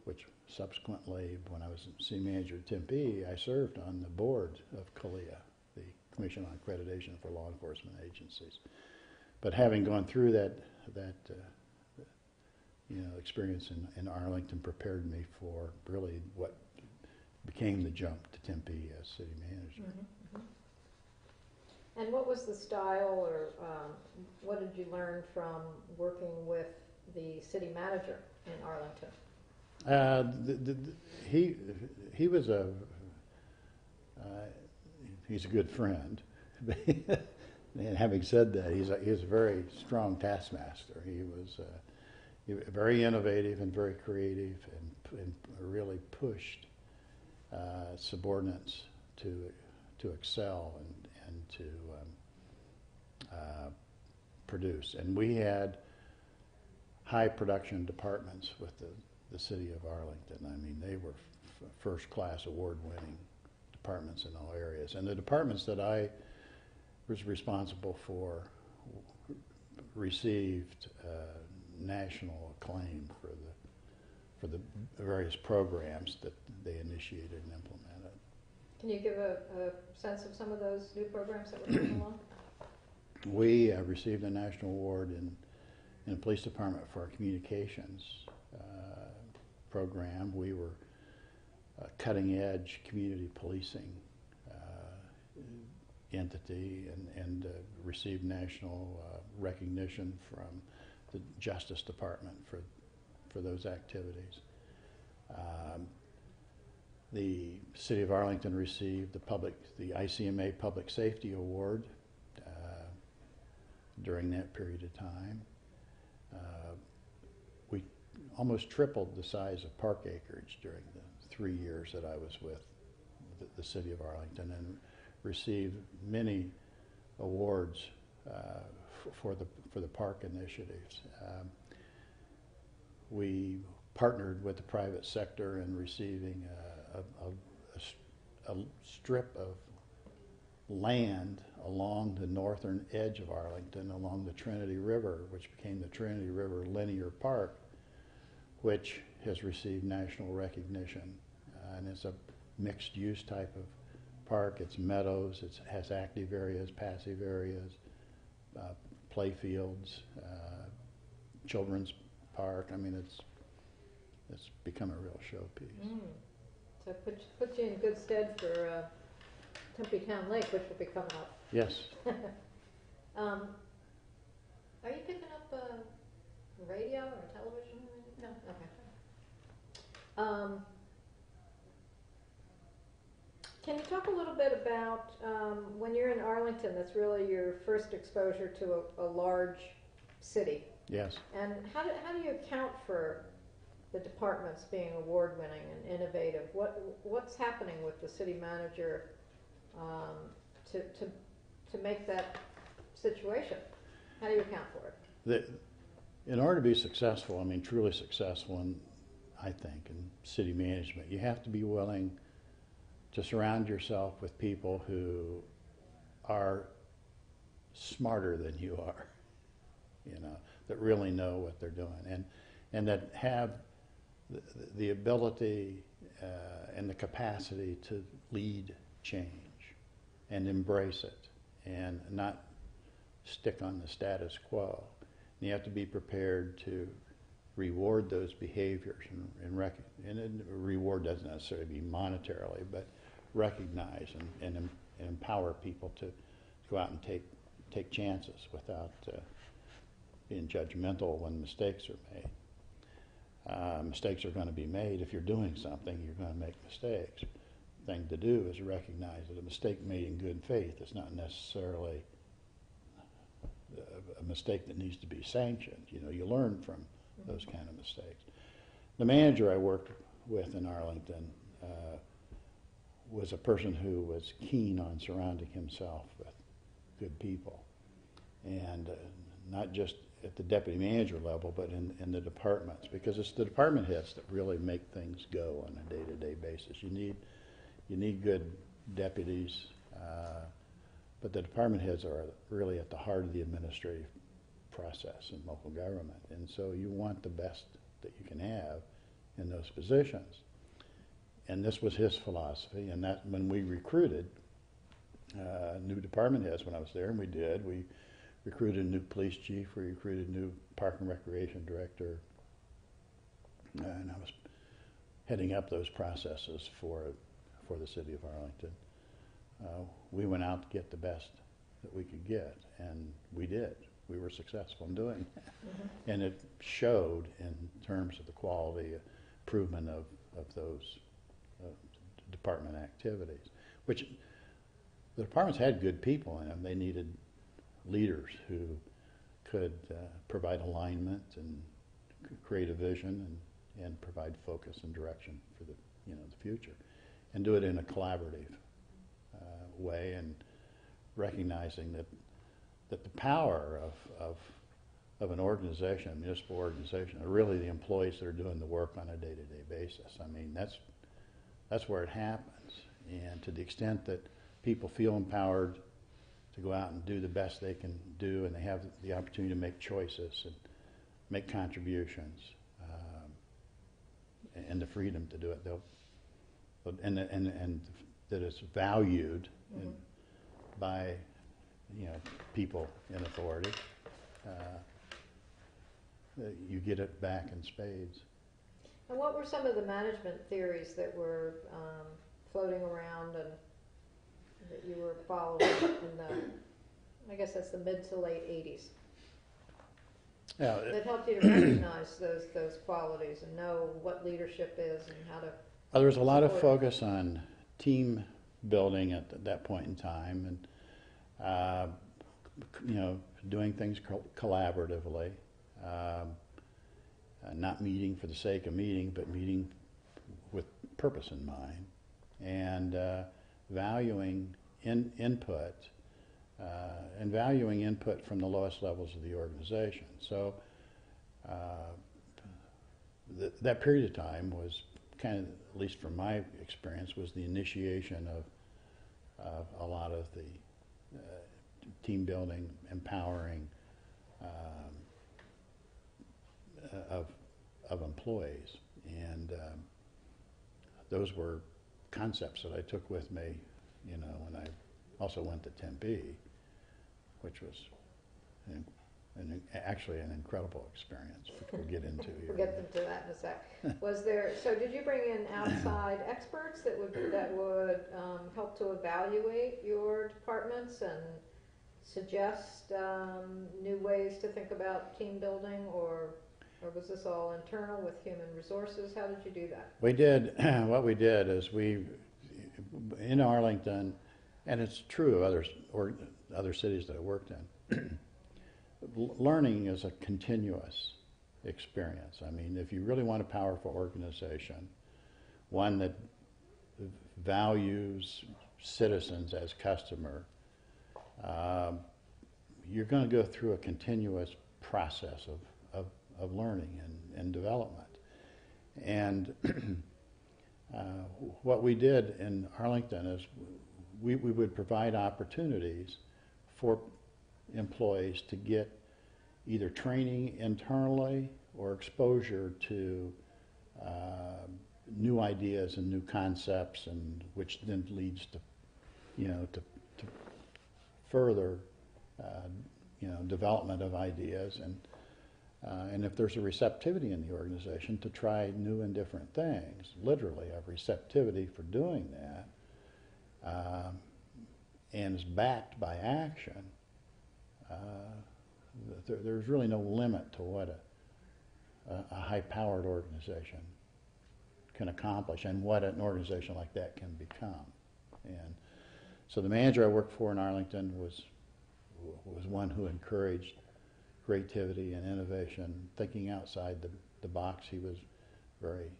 which subsequently, when I was city manager at Tempe, I served on the board of CALEA, the Commission on Accreditation for Law Enforcement Agencies. But having gone through that experience in Arlington prepared me for really what became the jump to Tempe as city manager. Mm-hmm, mm-hmm. And what was the style, or what did you learn from working with the city manager in Arlington? He was he's a good friend. And having said that, he's a very strong taskmaster. He was very innovative and very creative, and really pushed subordinates to excel and to produce. And we had high production departments with the city of Arlington. I mean, they were first-class, award-winning departments in all areas. And the departments that I was responsible for received national acclaim for the various programs that they initiated and implemented. Can you give a sense of some of those new programs that were coming along? We received a national award in the police department for our communications program. We were a cutting-edge community policing entity, and received national recognition from the Justice Department for those activities. The City of Arlington received the ICMA Public Safety Award during that period of time. We almost tripled the size of park acreage during the 3 years that I was with the City of Arlington, and received many awards for the park initiatives. We partnered with the private sector in receiving a strip of land along the northern edge of Arlington, along the Trinity River, which became the Trinity River Linear Park, which has received national recognition. And it's a mixed-use type of park. It's meadows, it has active areas, passive areas, play fields, children's park. I mean, it's become a real showpiece. So it puts you in good stead for Tempe Town Lake, which will be coming up. Yes. Are you picking up radio or television? No. Okay. Can you talk a little bit about when you're in Arlington, that's really your first exposure to a large city? Yes. And how do you account for the departments being award-winning and innovative? What's happening with the city manager to make that situation? How do you account for it? In order to be successful, I mean truly successful, I think, in city management, you have to be willing to surround yourself with people who are smarter than you are, that really know what they're doing, and that have the ability and the capacity to lead change and embrace it and not stick on the status quo. And you have to be prepared to reward those behaviors, and reward doesn't necessarily be monetarily, but recognize and and empower people to go out and take chances without being judgmental when mistakes are made. Mistakes are going to be made. If you're doing something, you're going to make mistakes. The thing to do is recognize that a mistake made in good faith is not necessarily a mistake that needs to be sanctioned. You know, you learn from those kind of mistakes. The manager I worked with in Arlington was a person who was keen on surrounding himself with good people, and not just at the deputy manager level, but in the departments, because it's the department heads that really make things go on a day-to-day basis. You need good deputies, but the department heads are really at the heart of the administrative process in local government, and so you want the best that you can have in those positions. And this was his philosophy, and that when we recruited new department heads when I was there, and we recruited a new police chief, we recruited a new park and recreation director, and I was heading up those processes for the city of Arlington. We went out to get the best that we could get, and we did. We were successful in doing that. Mm-hmm. And it showed in terms of the quality improvement of those department activities, which the departments had good people in them. They needed leaders who could provide alignment and create a vision and provide focus and direction for the future, and do it in a collaborative way, and recognizing that the power of an organization, a municipal organization, are really the employees that are doing the work on a day-to-day basis. I mean, that's where it happens, and to the extent that people feel empowered to go out and do the best they can do, and they have the opportunity to make choices and make contributions, and the freedom to do it, and that it's valued mm-hmm. by people in authority, you get it back in spades. And what were some of the management theories that were floating around and that you were following in the, I guess that's the mid to late 80s? Yeah, that helped you to recognize those qualities and know what leadership is and how to. Well, there was a lot of focus on team building at that point in time, and doing things collaboratively, not meeting for the sake of meeting, but meeting with purpose in mind, and valuing input, and valuing input from the lowest levels of the organization. So that period of time was kind of, at least from my experience, was the initiation of a lot of the team building, empowering of employees, and those were concepts that I took with me, when I also went to Tempe, which was actually an incredible experience, which we'll get into here. We'll get into that in a sec. So did you bring in outside experts that would help to evaluate your departments and suggest new ways to think about team building, or was this all internal with human resources? How did you do that? We did. What we did is in Arlington, and it's true of other cities that I worked in, learning is a continuous experience. I mean, if you really want a powerful organization, one that values citizens as customer, you're going to go through a continuous process of learning and development. And what we did in Arlington is we would provide opportunities for employees to get either training internally or exposure to new ideas and new concepts, and which then leads to further development of ideas, and if there's a receptivity in the organization to try new and different things, literally a receptivity for doing that, and is backed by action, there's really no limit to what a high-powered organization can accomplish and what an organization like that can become. And so the manager I worked for in Arlington was one who encouraged creativity and innovation, thinking outside the box. He was very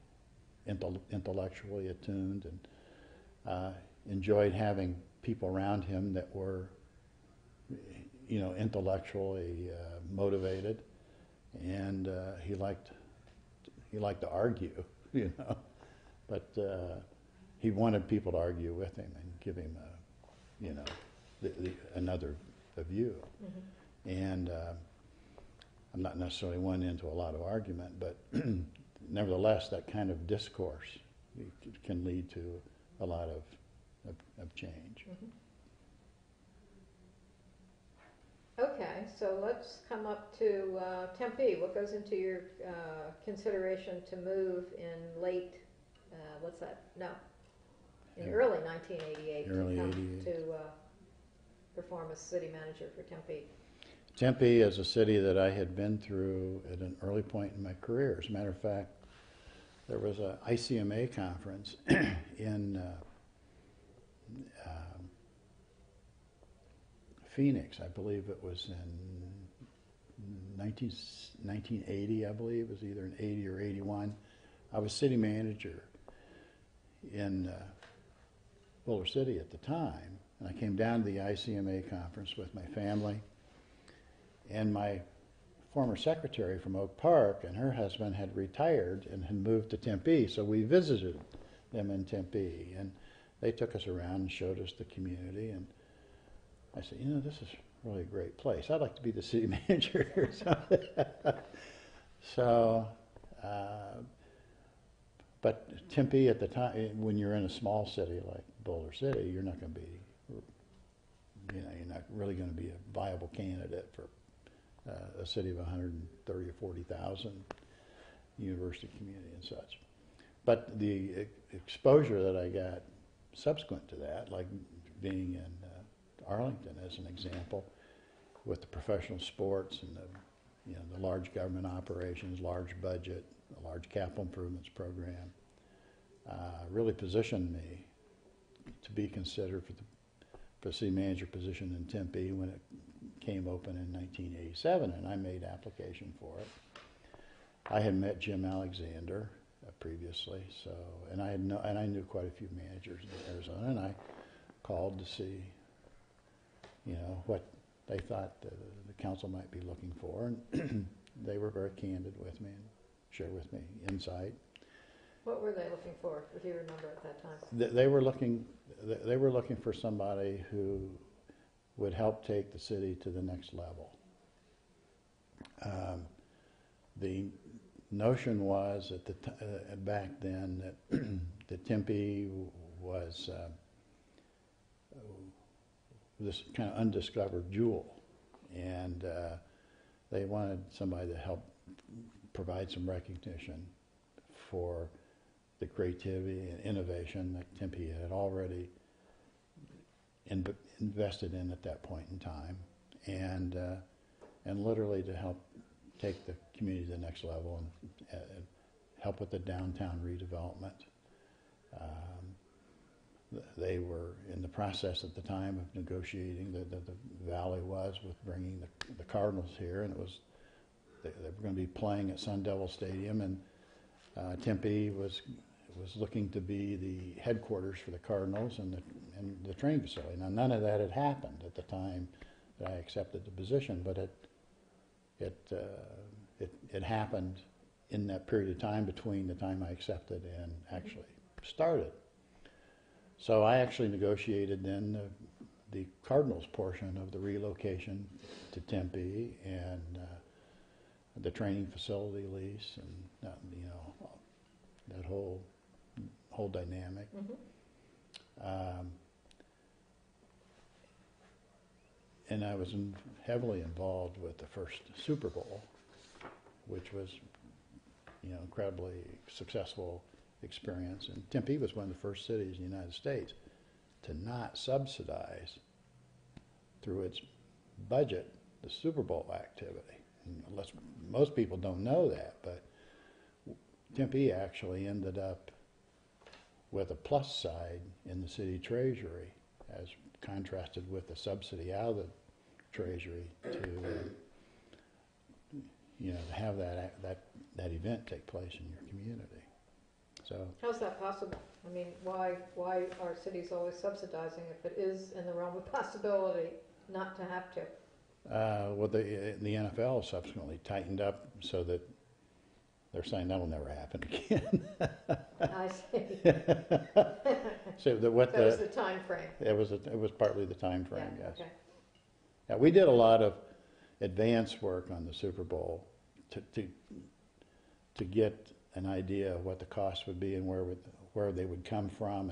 intellectually attuned and enjoyed having people around him that were, intellectually motivated, and he liked to argue, but he wanted people to argue with him and give him another view. Mm-hmm. And I'm not necessarily one into a lot of argument, but nevertheless, that kind of discourse can lead to a lot of change. Mm-hmm. Okay, so let's come up to Tempe. What goes into your consideration to move in late, early 1988 to perform as city manager for Tempe? Tempe is a city that I had been through at an early point in my career. As a matter of fact, there was a ACMA conference in Phoenix. I believe it was in 1980, I believe. It was either in 80 or 81. I was city manager in Boulder City at the time, and I came down to the ICMA conference with my family, and my former secretary from Oak Park and her husband had retired and had moved to Tempe, so we visited them in Tempe, and they took us around and showed us the community, and I said, this is really a great place. I'd like to be the city manager here. But Tempe at the time, when you're in a small city like Boulder City, you're not going to be, you're not really going to be a viable candidate for a city of 130 or 40,000, university community and such. But the exposure that I got subsequent to that, like being in Arlington as an example, with the professional sports and the large government operations, large budget, a large capital improvements program, really positioned me to be considered for the city manager position in Tempe when it came open in 1987, and I made application for it. I had met Jim Alexander previously, and I knew quite a few managers in Arizona, and I called to see what they thought the council might be looking for, and they were very candid with me and shared with me insight. What were they looking for, if you remember at that time? They were looking for somebody who would help take the city to the next level. The notion was back then that that Tempe was this kind of undiscovered jewel, and they wanted somebody to help provide some recognition for the creativity and innovation that Tempe had already invested in at that point in time, and literally to help take the community to the next level and help with the downtown redevelopment. They were in the process at the time of negotiating, the Valley was, with bringing the Cardinals here, and they were going to be playing at Sun Devil Stadium, and Tempe was looking to be the headquarters for the Cardinals and the training facility. Now, none of that had happened at the time that I accepted the position, but it happened in that period of time between the time I accepted and actually started. So I actually negotiated then the Cardinals portion of the relocation to Tempe and the training facility lease and that whole dynamic. Mm-hmm. And I was heavily involved with the first Super Bowl, which was incredibly successful experience. And Tempe was one of the first cities in the United States to not subsidize through its budget the Super Bowl activity. And most people don't know that, but Tempe actually ended up with a plus side in the city treasury, as contrasted with the subsidy out of the treasury to to have that event take place in your community. So how's that possible? I mean, why are cities always subsidizing if it is in the realm of possibility not to have to? well, the NFL subsequently tightened up so that they're saying that'll never happen again. I see. So That was the time frame. It was partly the time frame, Yeah, yes. okay. Yeah, we did a lot of advance work on the Super Bowl to get an idea of what the cost would be and where they would come from,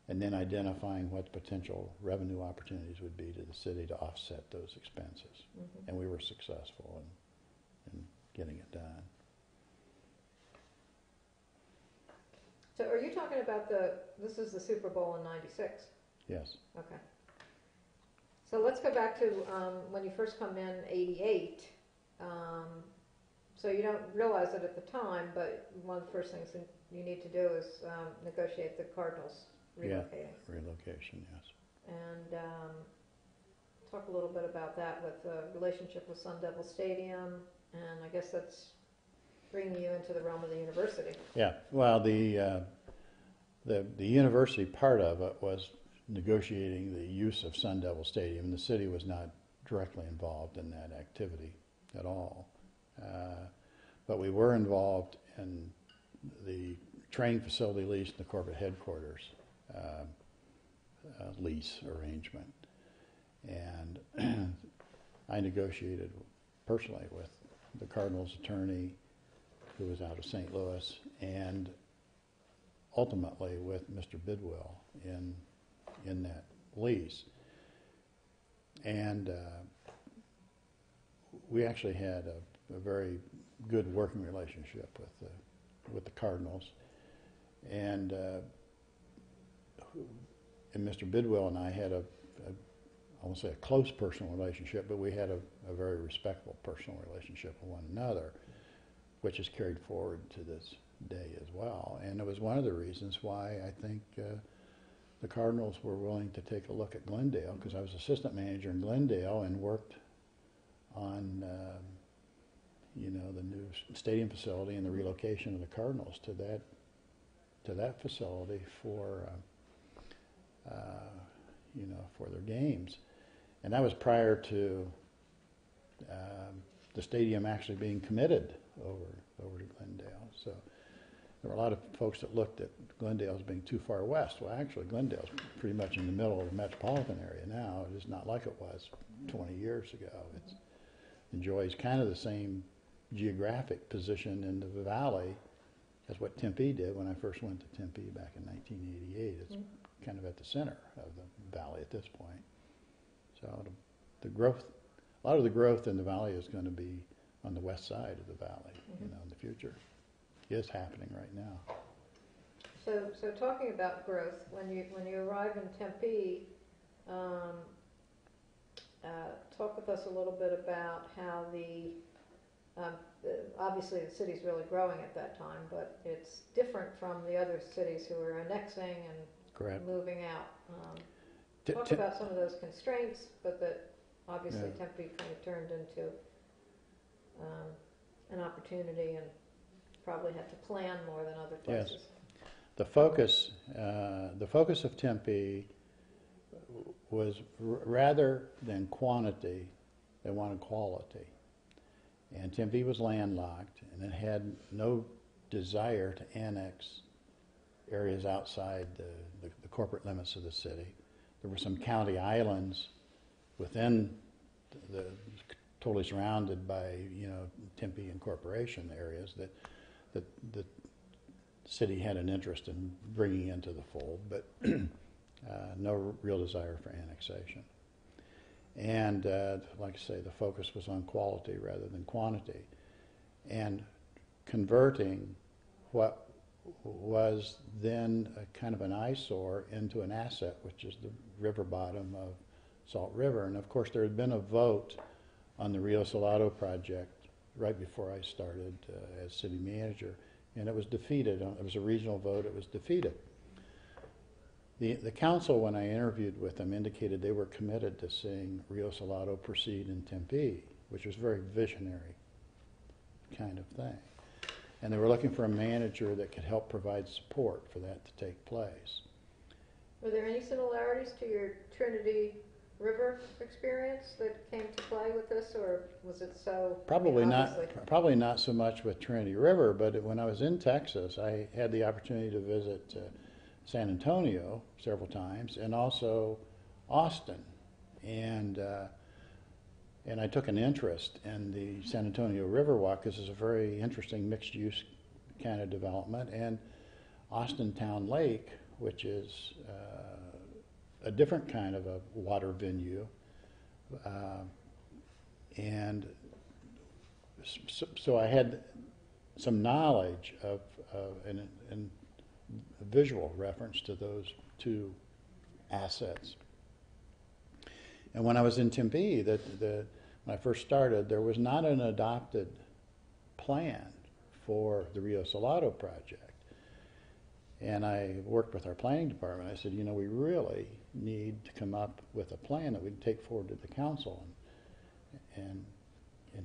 and then identifying what potential revenue opportunities would be to the city to offset those expenses. Mm-hmm. And we were successful in getting it done. So are you talking about this is the Super Bowl in '96? Yes. Okay. So let's go back to when you first come in, '88. So you don't realize it at the time, but one of the first things that you need to do is negotiate the Cardinals relocating. Yeah, relocation, yes. And talk a little bit about that with the relationship with Sun Devil Stadium, and I guess that's bringing you into the realm of the university. Yeah, well, the university part of it was negotiating the use of Sun Devil Stadium, and the city was not directly involved in that activity at all. But we were involved in the training facility lease and the corporate headquarters lease arrangement. And I negotiated personally with the Cardinals attorney, who was out of St. Louis, and ultimately with Mr. Bidwell in that lease. And we actually had a very good working relationship with the Cardinals, and Mr. Bidwell and I had I won't say a close personal relationship, but we had a very respectful personal relationship with one another, which is carried forward to this day as well. And it was one of the reasons why I think the Cardinals were willing to take a look at Glendale, because I was assistant manager in Glendale and worked on the new stadium facility and the relocation of the Cardinals to that facility for their games. And that was prior to the stadium actually being committed over to Glendale. So there were a lot of folks that looked at Glendale as being too far west. Well, actually, Glendale's pretty much in the middle of the metropolitan area now. It is not like it was 20 years ago. It enjoys kind of the same geographic position in the valley as what Tempe did when I first went to Tempe back in 1988. It's kind of at the center of the valley at this point. So the growth, a lot of the growth in the valley is going to be on the west side of the valley, in the future. It is happening right now. So talking about growth, when you arrive in Tempe, talk with us a little bit about how obviously the city's really growing at that time, but it's different from the other cities who are annexing and Correct. moving out. Talk about some of those constraints, but that obviously Tempe kind of turned into an opportunity and probably had to plan more than other places. Yes. The focus of Tempe was rather than quantity, they wanted quality. And Tempe was landlocked, and it had no desire to annex areas outside the corporate limits of the city. There were some county islands within the totally surrounded by Tempe and corporation areas that the city had an interest in bringing into the fold, but no real desire for annexation. And like I say, the focus was on quality rather than quantity, and converting what was then a kind of an eyesore into an asset, which is the river bottom of Salt River. And of course, there had been a vote on the Rio Salado project right before I started as city manager, and it was defeated. It was a regional vote. It was defeated. The council, when I interviewed with them, indicated they were committed to seeing Rio Salado proceed in Tempe, which was a very visionary kind of thing. And they were looking for a manager that could help provide support for that to take place. Were there any similarities to your Trinity River experience that came to play with this, or was it so? Probably obviously? Probably not so much with Trinity River, but when I was in Texas, I had the opportunity to visit San Antonio several times, and also Austin, and I took an interest in the San Antonio Riverwalk. This is a very interesting mixed-use kind of development, and Austin Town Lake, which is a different kind of a water venue, and so I had some knowledge of and a visual reference to those two assets. And when I was in Tempe, when I first started, there was not an adopted plan for the Rio Salado project. And I worked with our planning department. I said, you know, we really need to come up with a plan that we can take forward to the council and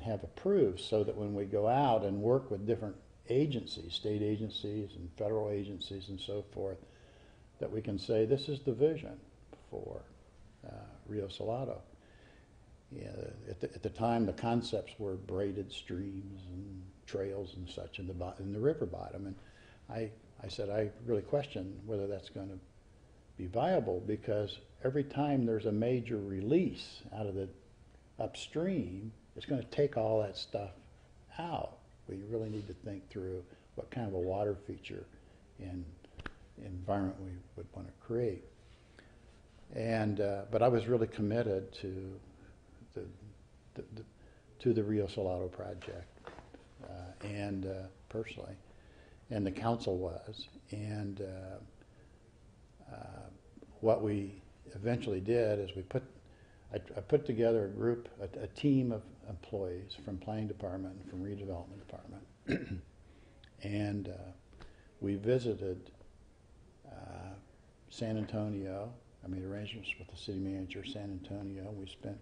have approved, so that when we go out and work with different agencies, state agencies and federal agencies and so forth, that we can say this is the vision for Rio Salado. Yeah, at the time, the concepts were braided streams and trails and such in the river bottom, and I said I really question whether that's going to be viable, because every time there's a major release out of the upstream, it's going to take all that stuff out. We really need to think through what kind of a water feature and environment we would want to create. And but I was really committed to the Rio Salado project, and personally, and the council was. And what we eventually did is I put together a team of employees from planning department and from redevelopment department, and we visited San Antonio. I made arrangements with the city manager of San Antonio. We spent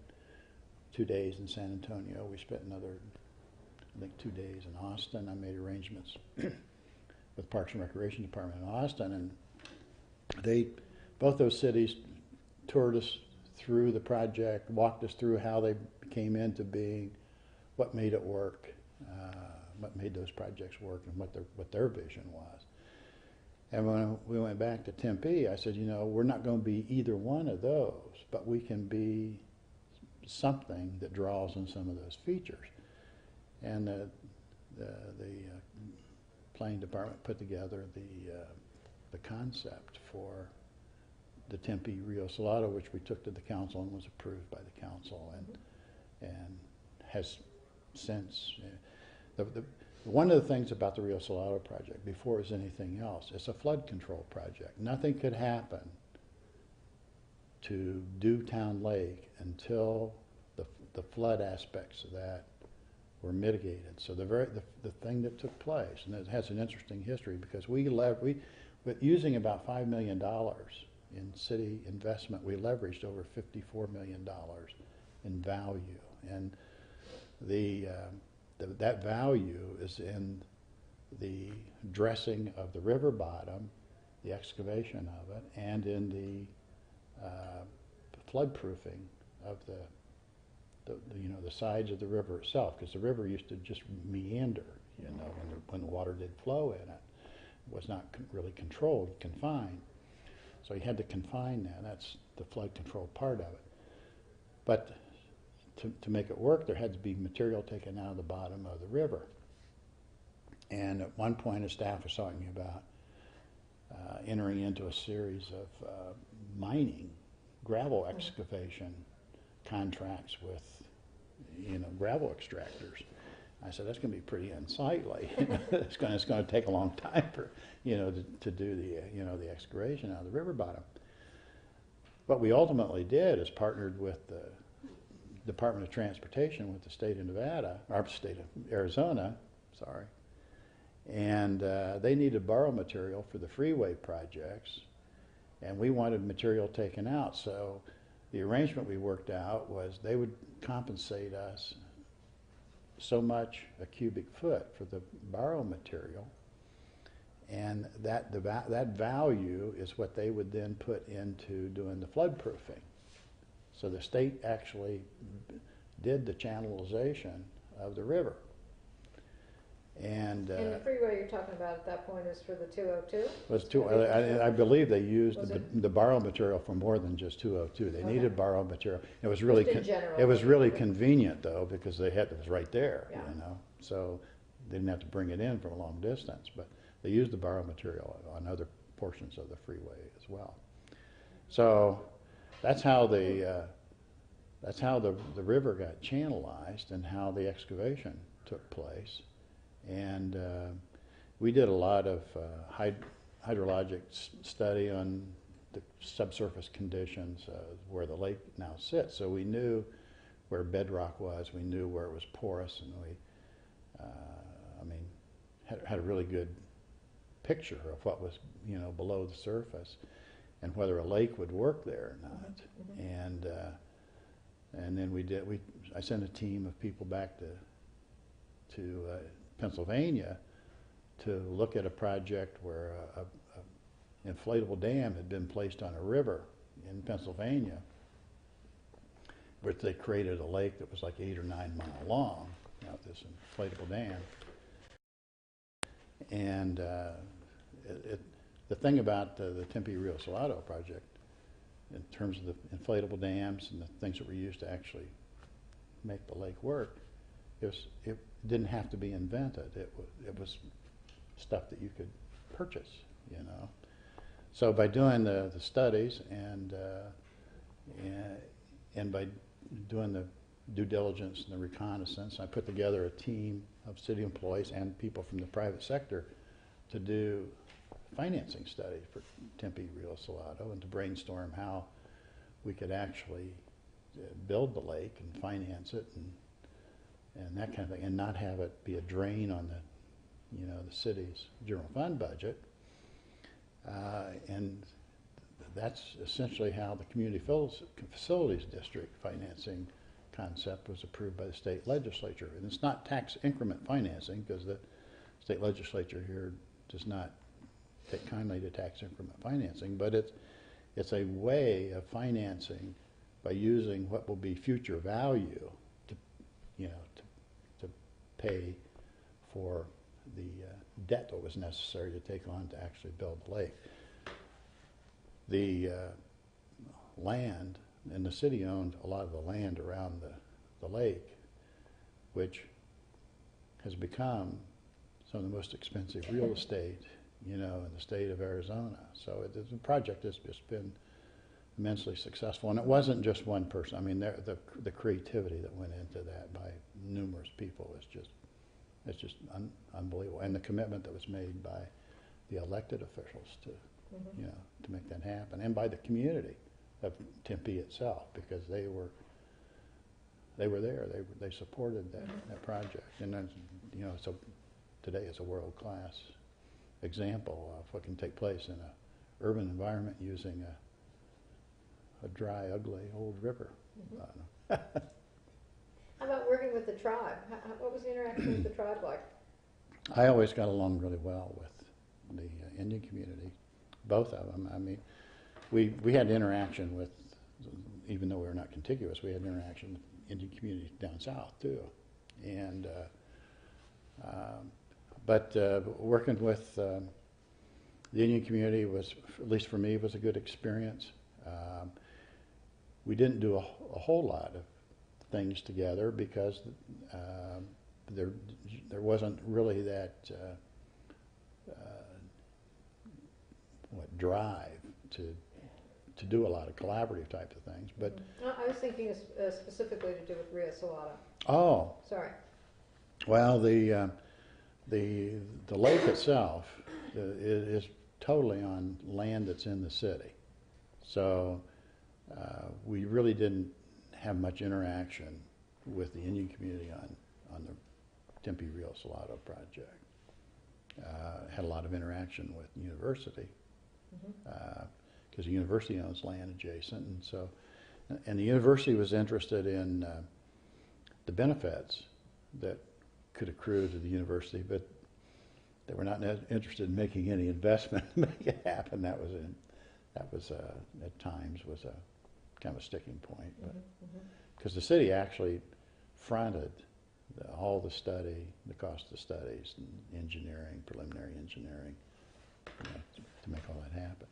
2 days in San Antonio. We spent another, I think, 2 days in Austin. I made arrangements with Parks and Recreation Department in Austin, and both those cities toured us through the project, walked us through how they came into being, what made it work, what made those projects work, and what their vision was. And when we went back to Tempe, I said, you know, we're not going to be either one of those, but we can be something that draws on some of those features. And the planning department put together the concept for the Tempe Rio Salado, which we took to the council and was approved by the council, and has since. One of the things about the Rio Salado project, before it was anything else, it's a flood control project. Nothing could happen to Town Lake until the flood aspects of that were mitigated. So the thing that took place, and it has an interesting history, because with using about $5 million in city investment, we leveraged over $54 million in value, and that value is in the dressing of the river bottom, the excavation of it, and in the flood proofing of the sides of the river itself, because the river used to just meander, when the water did flow in it. It was not really controlled, confined. So you had to confine that. That's the flood control part of it. But to make it work, there had to be material taken out of the bottom of the river. And at one point, a staff was talking about entering into a series of mining, gravel excavation contracts with, gravel extractors. I said, that's going to be pretty unsightly. It's going to take a long time for, to do the, the excavation out of the river bottom. what we ultimately did is partnered with the Department of Transportation with the state of Nevada, or state of Arizona, sorry, and they needed borrow material for the freeway projects, and we wanted material taken out. So the arrangement we worked out was they would compensate us so much a cubic foot for the borrow material, and that value is what they would then put into doing the flood proofing. So the state actually did the channelization of the river. And the freeway you're talking about at that point is for the 202? I believe they used the borrow material for more than just 202. They needed borrow material. It was really convenient though, because it was right there, you know. So they didn't have to bring it in from a long distance, but they used the borrow material on other portions of the freeway as well. So that's how the river got channelized and how the excavation took place. And we did a lot of hydrologic study on the subsurface conditions where the lake now sits. So we knew where bedrock was, we knew where it was porous, and we, had a really good picture of what was, you know, below the surface and whether a lake would work there or not. Mm-hmm. And then I sent a team of people back to Pennsylvania to look at a project where a inflatable dam had been placed on a river in Pennsylvania, where they created a lake that was like 8 or 9 miles long, you know, this inflatable dam. And the thing about the Tempe Rio Salado project, in terms of the inflatable dams and the things that were used to actually make the lake work, it didn't have to be invented. It was stuff that you could purchase, you know. So by doing the studies and by doing the due diligence and the reconnaissance, I put together a team of city employees and people from the private sector to do financing study for Tempe Rio Salado and to brainstorm how we could actually build the lake and finance it and that kind of thing, and not have it be a drain on the city's general fund budget. And that's essentially how the Community Facilities District financing concept was approved by the state legislature. And it's not tax increment financing, because the state legislature here does not take kindly to tax increment financing, but it's a way of financing by using what will be future value to pay for the debt that was necessary to take on to actually build the lake. The land, and the city owned a lot of the land around the lake, which has become some of the most expensive real estate, you know, in the state of Arizona. So the project has just been immensely successful, and it wasn't just one person. I mean, the creativity that went into that by numerous people is just unbelievable, and the commitment that was made by the elected officials to you know, to make that happen, and by the community of Tempe itself, because they were there. They supported that project, and then, you know, so today is a world-class example of what can take place in a urban environment using a dry, ugly old river. How about working with the tribe? What was the interaction with the tribe like? I always got along really well with the Indian community, both of them. I mean, we had interaction with, even though we were not contiguous, we had interaction with Indian communities down south too. And but working with the Indian community was, at least for me, was a good experience. We didn't do a whole lot of things together because there wasn't really that drive to do a lot of collaborative types of things. But I was thinking specifically to do with Rio Salado. Oh, sorry. Well, the lake itself is totally on land that's in the city. So we really didn't have much interaction with the Indian community on the Tempe Rio Salado project. Had a lot of interaction with the university, because the university owns land adjacent, and the university was interested in the benefits that could accrue to the university, but they were not interested in making any investment to make it happen. That was at times was a kind of a sticking point, because the city actually fronted all the study, the cost of the studies, and engineering, preliminary engineering, to make all that happen.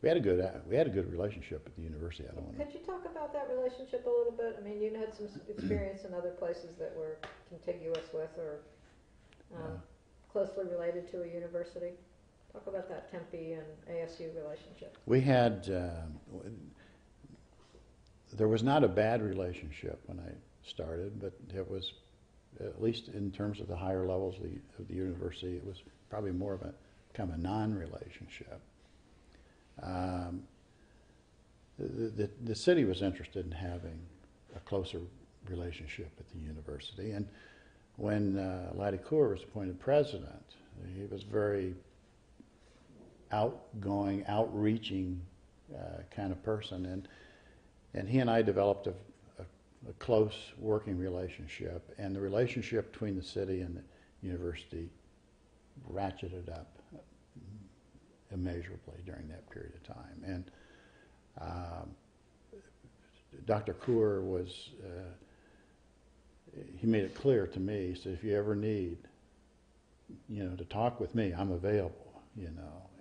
We had a good relationship with the university. I don't want to. Could you talk about that relationship a little bit? I mean, you had some experience in other places that were contiguous with or closely related to a university. Talk about that Tempe and ASU relationship. We had, there was not a bad relationship when I started, but it was, at least in terms of the higher levels of the university, it was probably more of a kind of a non-relationship. The city was interested in having a closer relationship with the university, and when Laddie Kaur was appointed president, he was very outgoing, outreaching kind of person, and he and I developed a close working relationship, and the relationship between the city and the university ratcheted up immeasurably during that period of time. And Dr. Kaur was, he made it clear to me, he said, if you ever need, to talk with me, I'm available,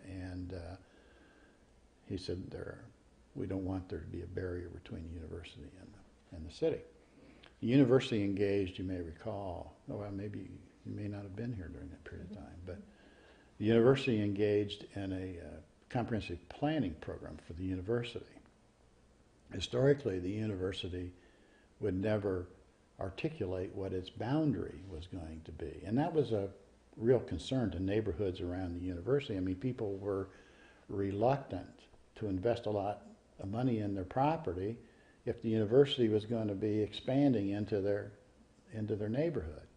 and he said we don't want there to be a barrier between the university and the city. The university engaged, you may recall, well, maybe you may not have been here during that period of time, but the university engaged in a comprehensive planning program for the university. Historically, the university would never articulate what its boundary was going to be, and that was a real concern to neighborhoods around the university. I mean, people were reluctant to invest a lot of money in their property if the university was going to be expanding into their neighborhood.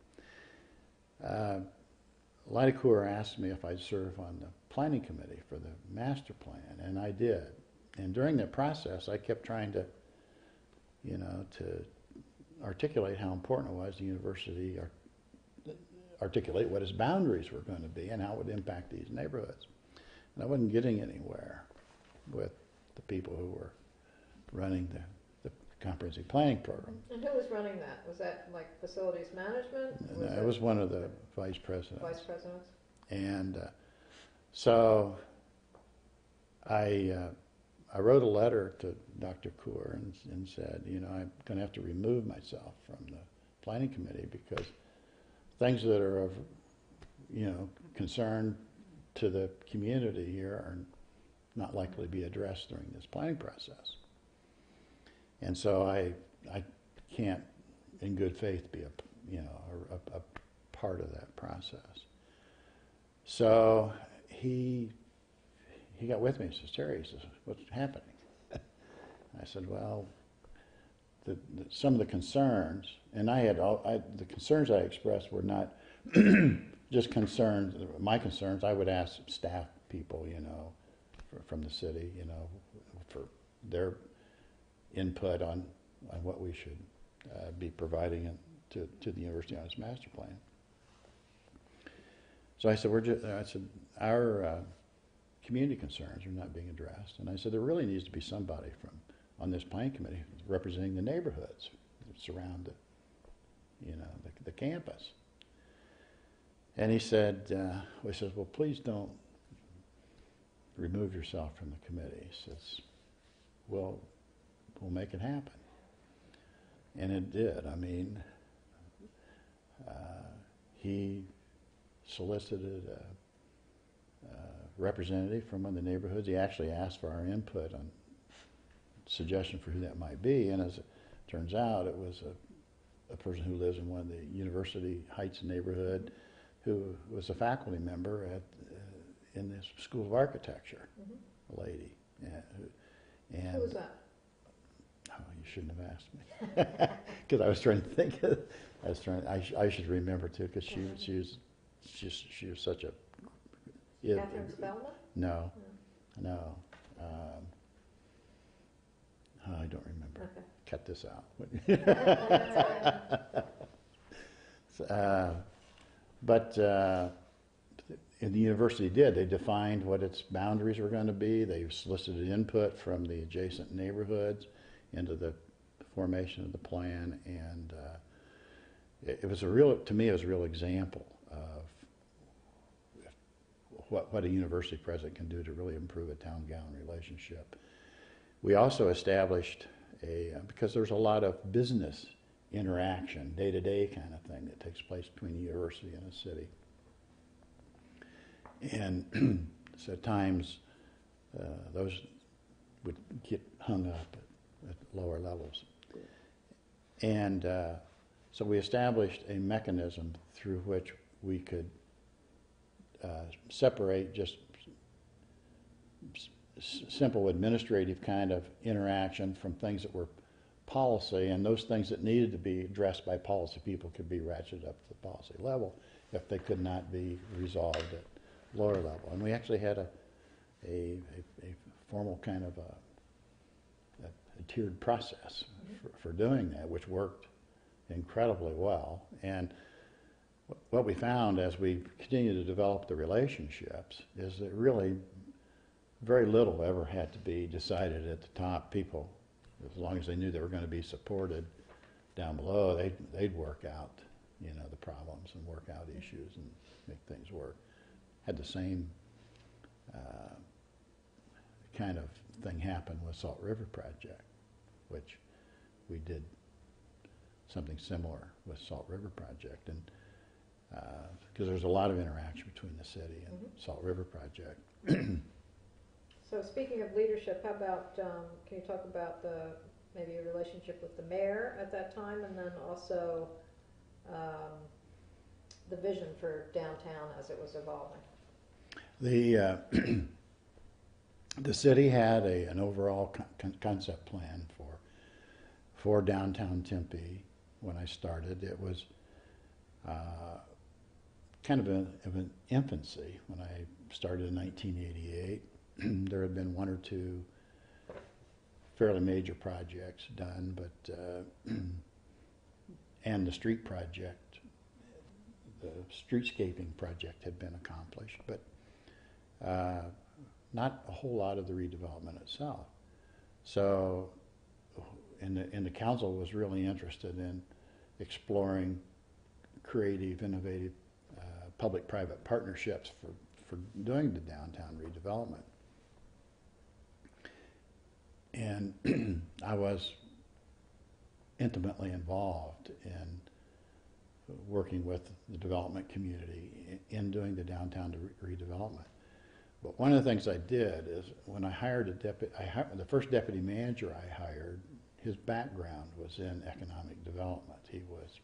Laddie Kaur asked me if I'd serve on the planning committee for the master plan, and I did. And during that process, I kept trying to, to articulate how important it was the university articulate what its boundaries were going to be and how it would impact these neighborhoods. And I wasn't getting anywhere with the people who were running the comprehensive planning program. And who was running that? Was that like facilities management? It was one of the vice presidents. Vice presidents? And so I wrote a letter to Dr. Kaur and said, I'm going to have to remove myself from the planning committee because things that are of, concern to the community here are not likely to be addressed during this planning process. And so I can't, in good faith, be a part of that process. So he got with me and says, Terry, he says, what's happening? I said, well, some of the concerns, and the concerns I expressed were not just concerns, my concerns. I would ask staff people, from the city, for their input on what we should be providing to the university on its master plan. So I said, our community concerns are not being addressed, and I said there really needs to be somebody on this planning committee representing the neighborhoods that surround the campus. And he said, well, please don't remove yourself from the committee. He says, we'll make it happen. And it did. I mean, he solicited a representative from one of the neighborhoods. He actually asked for our input on suggestion for who that might be, and as it turns out, it was a person who lives in one of the University Heights neighborhood who was a faculty member in the School of Architecture, a lady. Who was that? shouldn't have asked me because I was trying to think. I should remember too because she was such a. Catherine Spellman? No, no. I don't remember. Okay. Cut this out. But and the university did. They defined what its boundaries were going to be. They solicited input from the adjacent neighborhoods into the formation of the plan, and it was to me, it was a real example of what a university president can do to really improve a town-gown relationship. We also established because there's a lot of business interaction, day-to-day kind of thing that takes place between a university and a city. And so at times those would get hung up at lower levels. And so we established a mechanism through which we could separate just simple administrative kind of interaction from things that were policy, and those things that needed to be addressed by policy people could be ratcheted up to the policy level if they could not be resolved at lower level. And we actually had a formal kind of a tiered process for doing that, which worked incredibly well. And what we found as we continued to develop the relationships is that really very little ever had to be decided at the top. People, as long as they knew they were going to be supported down below, they'd work out, the problems and work out issues and make things work. Had the same kind of thing happen with Salt River Project, which we did something similar with Salt River Project, and because there's a lot of interaction between the city and Salt River Project. So speaking of leadership, how about, can you talk about maybe a relationship with the mayor at that time, and then also the vision for downtown as it was evolving? The city had an overall concept plan for downtown Tempe when I started. It was kind of an infancy when I started in 1988. There had been one or two fairly major projects done, but and the street project, the streetscaping project had been accomplished, but not a whole lot of the redevelopment itself. So, and the council was really interested in exploring creative, innovative public-private partnerships for doing the downtown redevelopment. And I was intimately involved in working with the development community in doing the downtown redevelopment. But one of the things I did is when I hired the first deputy manager I hired, his background was in economic development. He was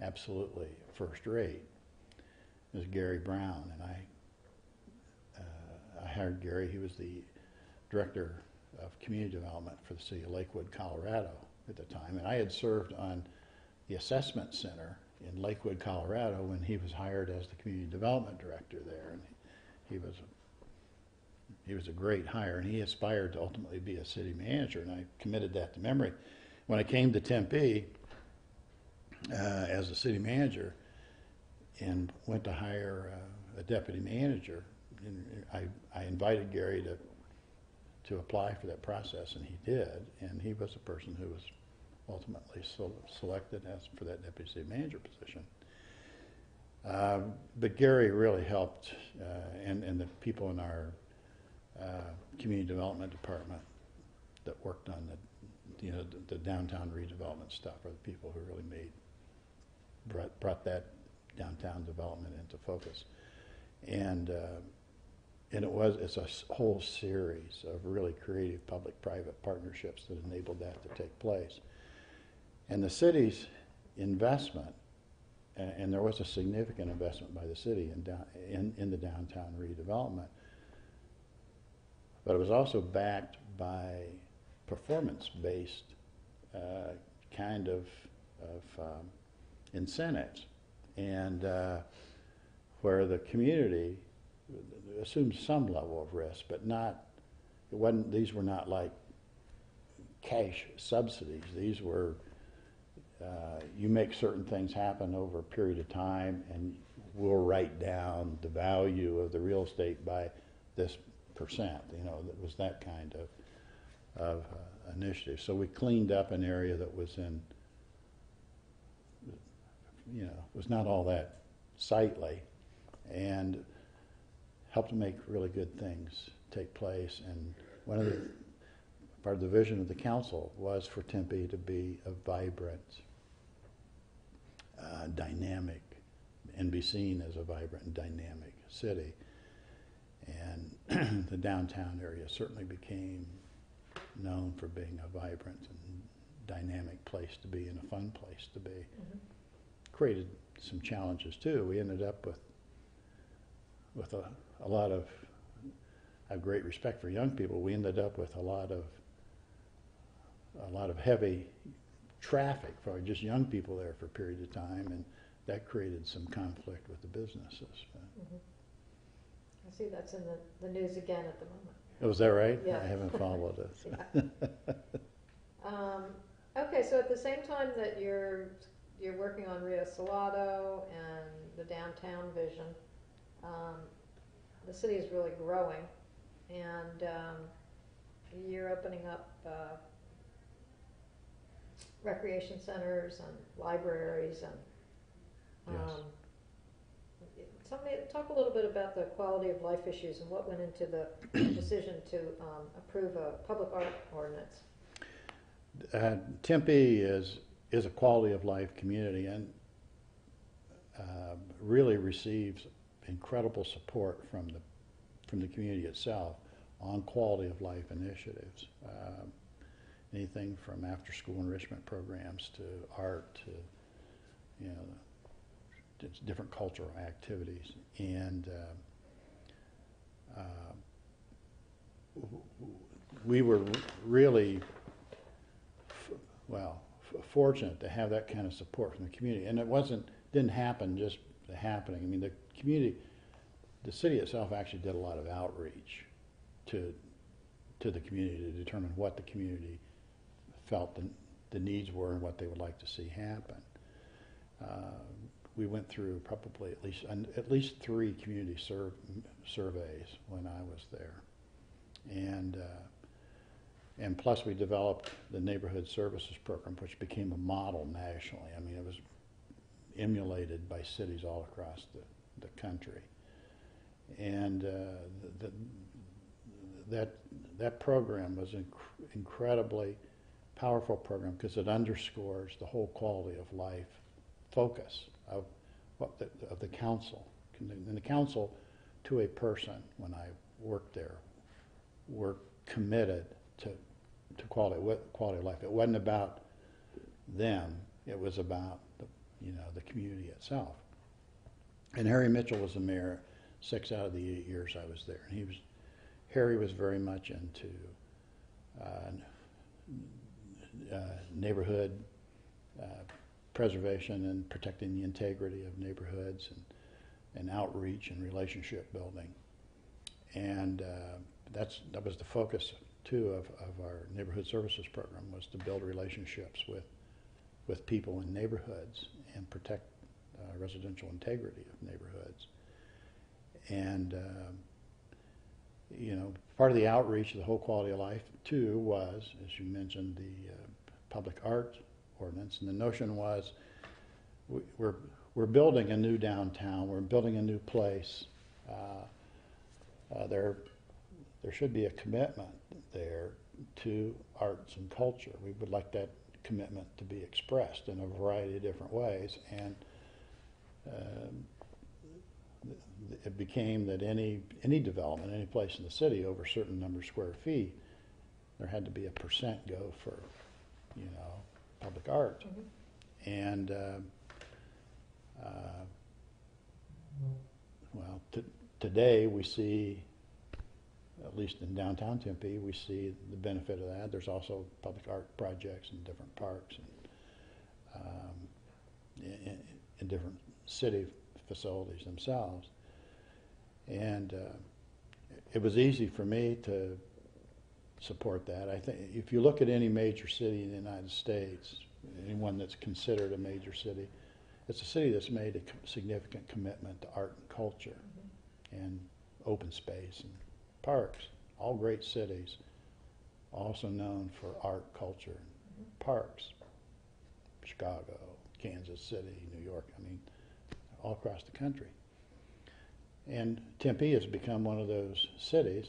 absolutely first rate. It was Gary Brown, and I hired Gary. He was the director of community development for the city of Lakewood, Colorado at the time, and I had served on the assessment center in Lakewood, Colorado when he was hired as the community development director there, and he was a great hire, and he aspired to ultimately be a city manager, and I committed that to memory. When I came to Tempe as a city manager and went to hire a deputy manager, and I invited Gary to apply for that process, and he did, and he was the person who was ultimately selected for that deputy city manager position. But Gary really helped, and the people in our community development department that worked on the downtown redevelopment stuff are the people who really brought that downtown development into focus. And it's a whole series of really creative public-private partnerships that enabled that to take place. And the city's investment, and there was a significant investment by the city in the downtown redevelopment, but it was also backed by performance-based kind of incentives, and where the community assumed some level of risk, but not. It wasn't. These were not like cash subsidies. These were you make certain things happen over a period of time, and we'll write down the value of the real estate by this percent. You know, that was that kind of initiative. So we cleaned up an area that was in, you know, was not all that sightly, and helped to make really good things take place. And one of the part of the vision of the council was for Tempe to be a vibrant, dynamic, and be seen as a vibrant and dynamic city. And the downtown area certainly became known for being a vibrant and dynamic place to be and a fun place to be. Mm-hmm. Created some challenges too. We ended up with a lot of, I have great respect for young people. We ended up with a lot of heavy traffic for just young people there for a period of time, and that created some conflict with the businesses. Mm-hmm. I see that's in the news again at the moment. Oh, is that right? Yeah. I haven't followed it. Okay, so at the same time that you're working on Rio Salado and the downtown vision, the city is really growing, and you're opening up recreation centers and libraries and talk a little bit about the quality of life issues and what went into the decision to approve a public art ordinance. Tempe is a quality of life community, and really receives incredible support from the community itself on quality of life initiatives. Anything from after school enrichment programs to art to, you know, different cultural activities. And we were really fortunate to have that kind of support from the community. And it didn't happen just happening. I mean, the community, the city itself actually did a lot of outreach to the community to determine what the community felt the needs were and what they would like to see happen. We went through probably at least 3 community surveys when I was there, and plus we developed the neighborhood services program, which became a model nationally. I mean, it was emulated by cities all across the country, and that program was incredibly powerful program because it underscores the whole quality of life focus of the council. And the council, to a person, when I worked there, were committed to quality of life. It wasn't about them; it was about the community itself. And Harry Mitchell was the mayor 6 out of the 8 years I was there. And Harry was very much into neighborhood preservation and protecting the integrity of neighborhoods and outreach and relationship building. And that was the focus too of our neighborhood services program, was to build relationships with people in neighborhoods and protect residential integrity of neighborhoods. And part of the outreach of the whole quality of life too was, as you mentioned, the public art ordinance. And the notion was we're building a new downtown, we're building a new place. There should be a commitment there to arts and culture. We would like that commitment to be expressed in a variety of different ways, and it became that any development, any place in the city over a certain number of square feet, there had to be a percent go for, public art. Mm-hmm. And today we see at least in downtown Tempe, we see the benefit of that. There's also public art projects in different parks and in different city facilities themselves. And it was easy for me to support that. I think if you look at any major city in the United States, anyone that's considered a major city, it's a city that's made a significant commitment to art and culture and open space and parks. All great cities, also known for art, culture, and parks. Chicago, Kansas City, New York, I mean, all across the country. And Tempe has become one of those cities,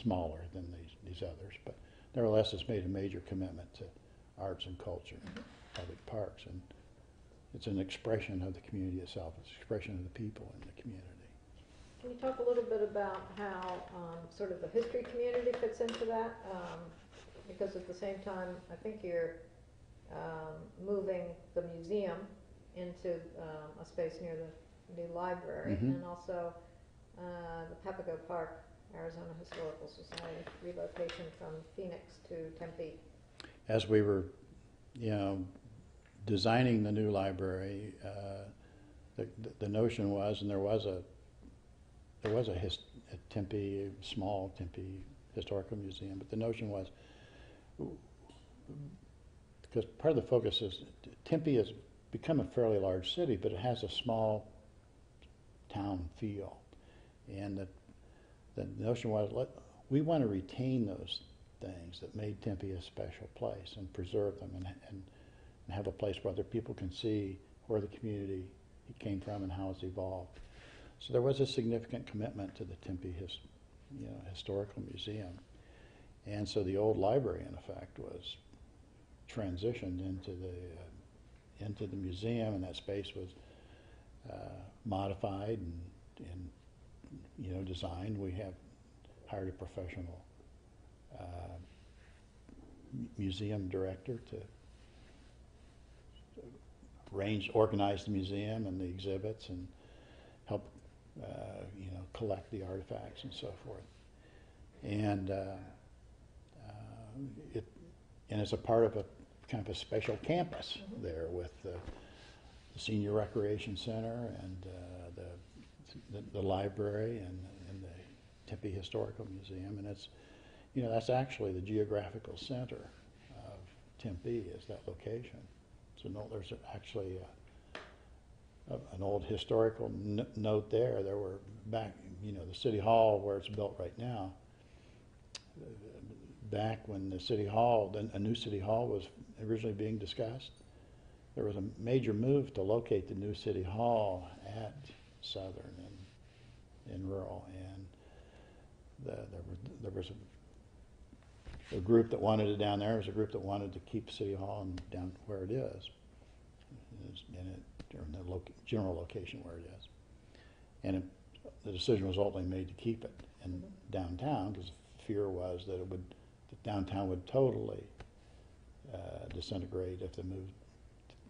smaller than these others, but nevertheless it's made a major commitment to arts and culture, public parks, and it's an expression of the community itself. It's an expression of the people in the community. Can you talk a little bit about how sort of the history community fits into that? Because at the same time, I think you're moving the museum into a space near the new library, and also the Papago Park, Arizona Historical Society relocation from Phoenix to Tempe. As we were, designing the new library, the notion was, and there was a Tempe, small Tempe Historical Museum, but the notion was, because part of the focus is Tempe has become a fairly large city, but it has a small town feel, and the notion was, we want to retain those things that made Tempe a special place and preserve them and have a place where other people can see where the community came from and how it's evolved. So there was a significant commitment to the Tempe Historical Museum. And so the old library, in effect, was transitioned into the museum, and that space was modified and designed. We have hired a professional museum director to organize the museum and the exhibits and help collect the artifacts and so forth. And it's a part of a kind of a special campus there with the Senior Recreation Center and the library and the Tempe Historical Museum, and it's that's actually the geographical center of Tempe, is that location. So there's actually an old historical note there. There were back, the City Hall where it's built right now, back when the City Hall, a new City Hall was originally being discussed, there was a major move to locate the new City Hall at Southern and Rural, and there was a group that wanted it down there. There was a group that wanted to keep City Hall down where it is, or in the general location where it is. And the decision was ultimately made to keep it in downtown, because the fear was that downtown would totally disintegrate if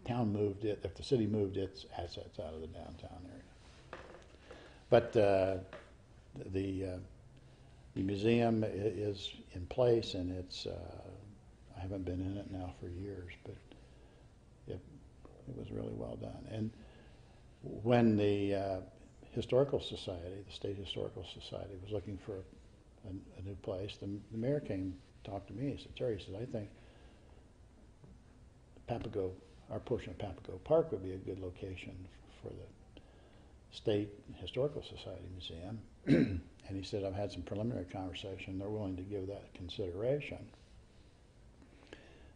if the city moved its assets out of the downtown area. But the museum is in place, and it's I haven't been in it now for years, but it was really well done. And when the Historical Society, the State Historical Society, was looking for a new place, the mayor came to talk to me. He said, Terry, I think our portion of Papago Park would be a good location for the State Historical Society Museum. And he said, I've had some preliminary conversation. They're willing to give that consideration.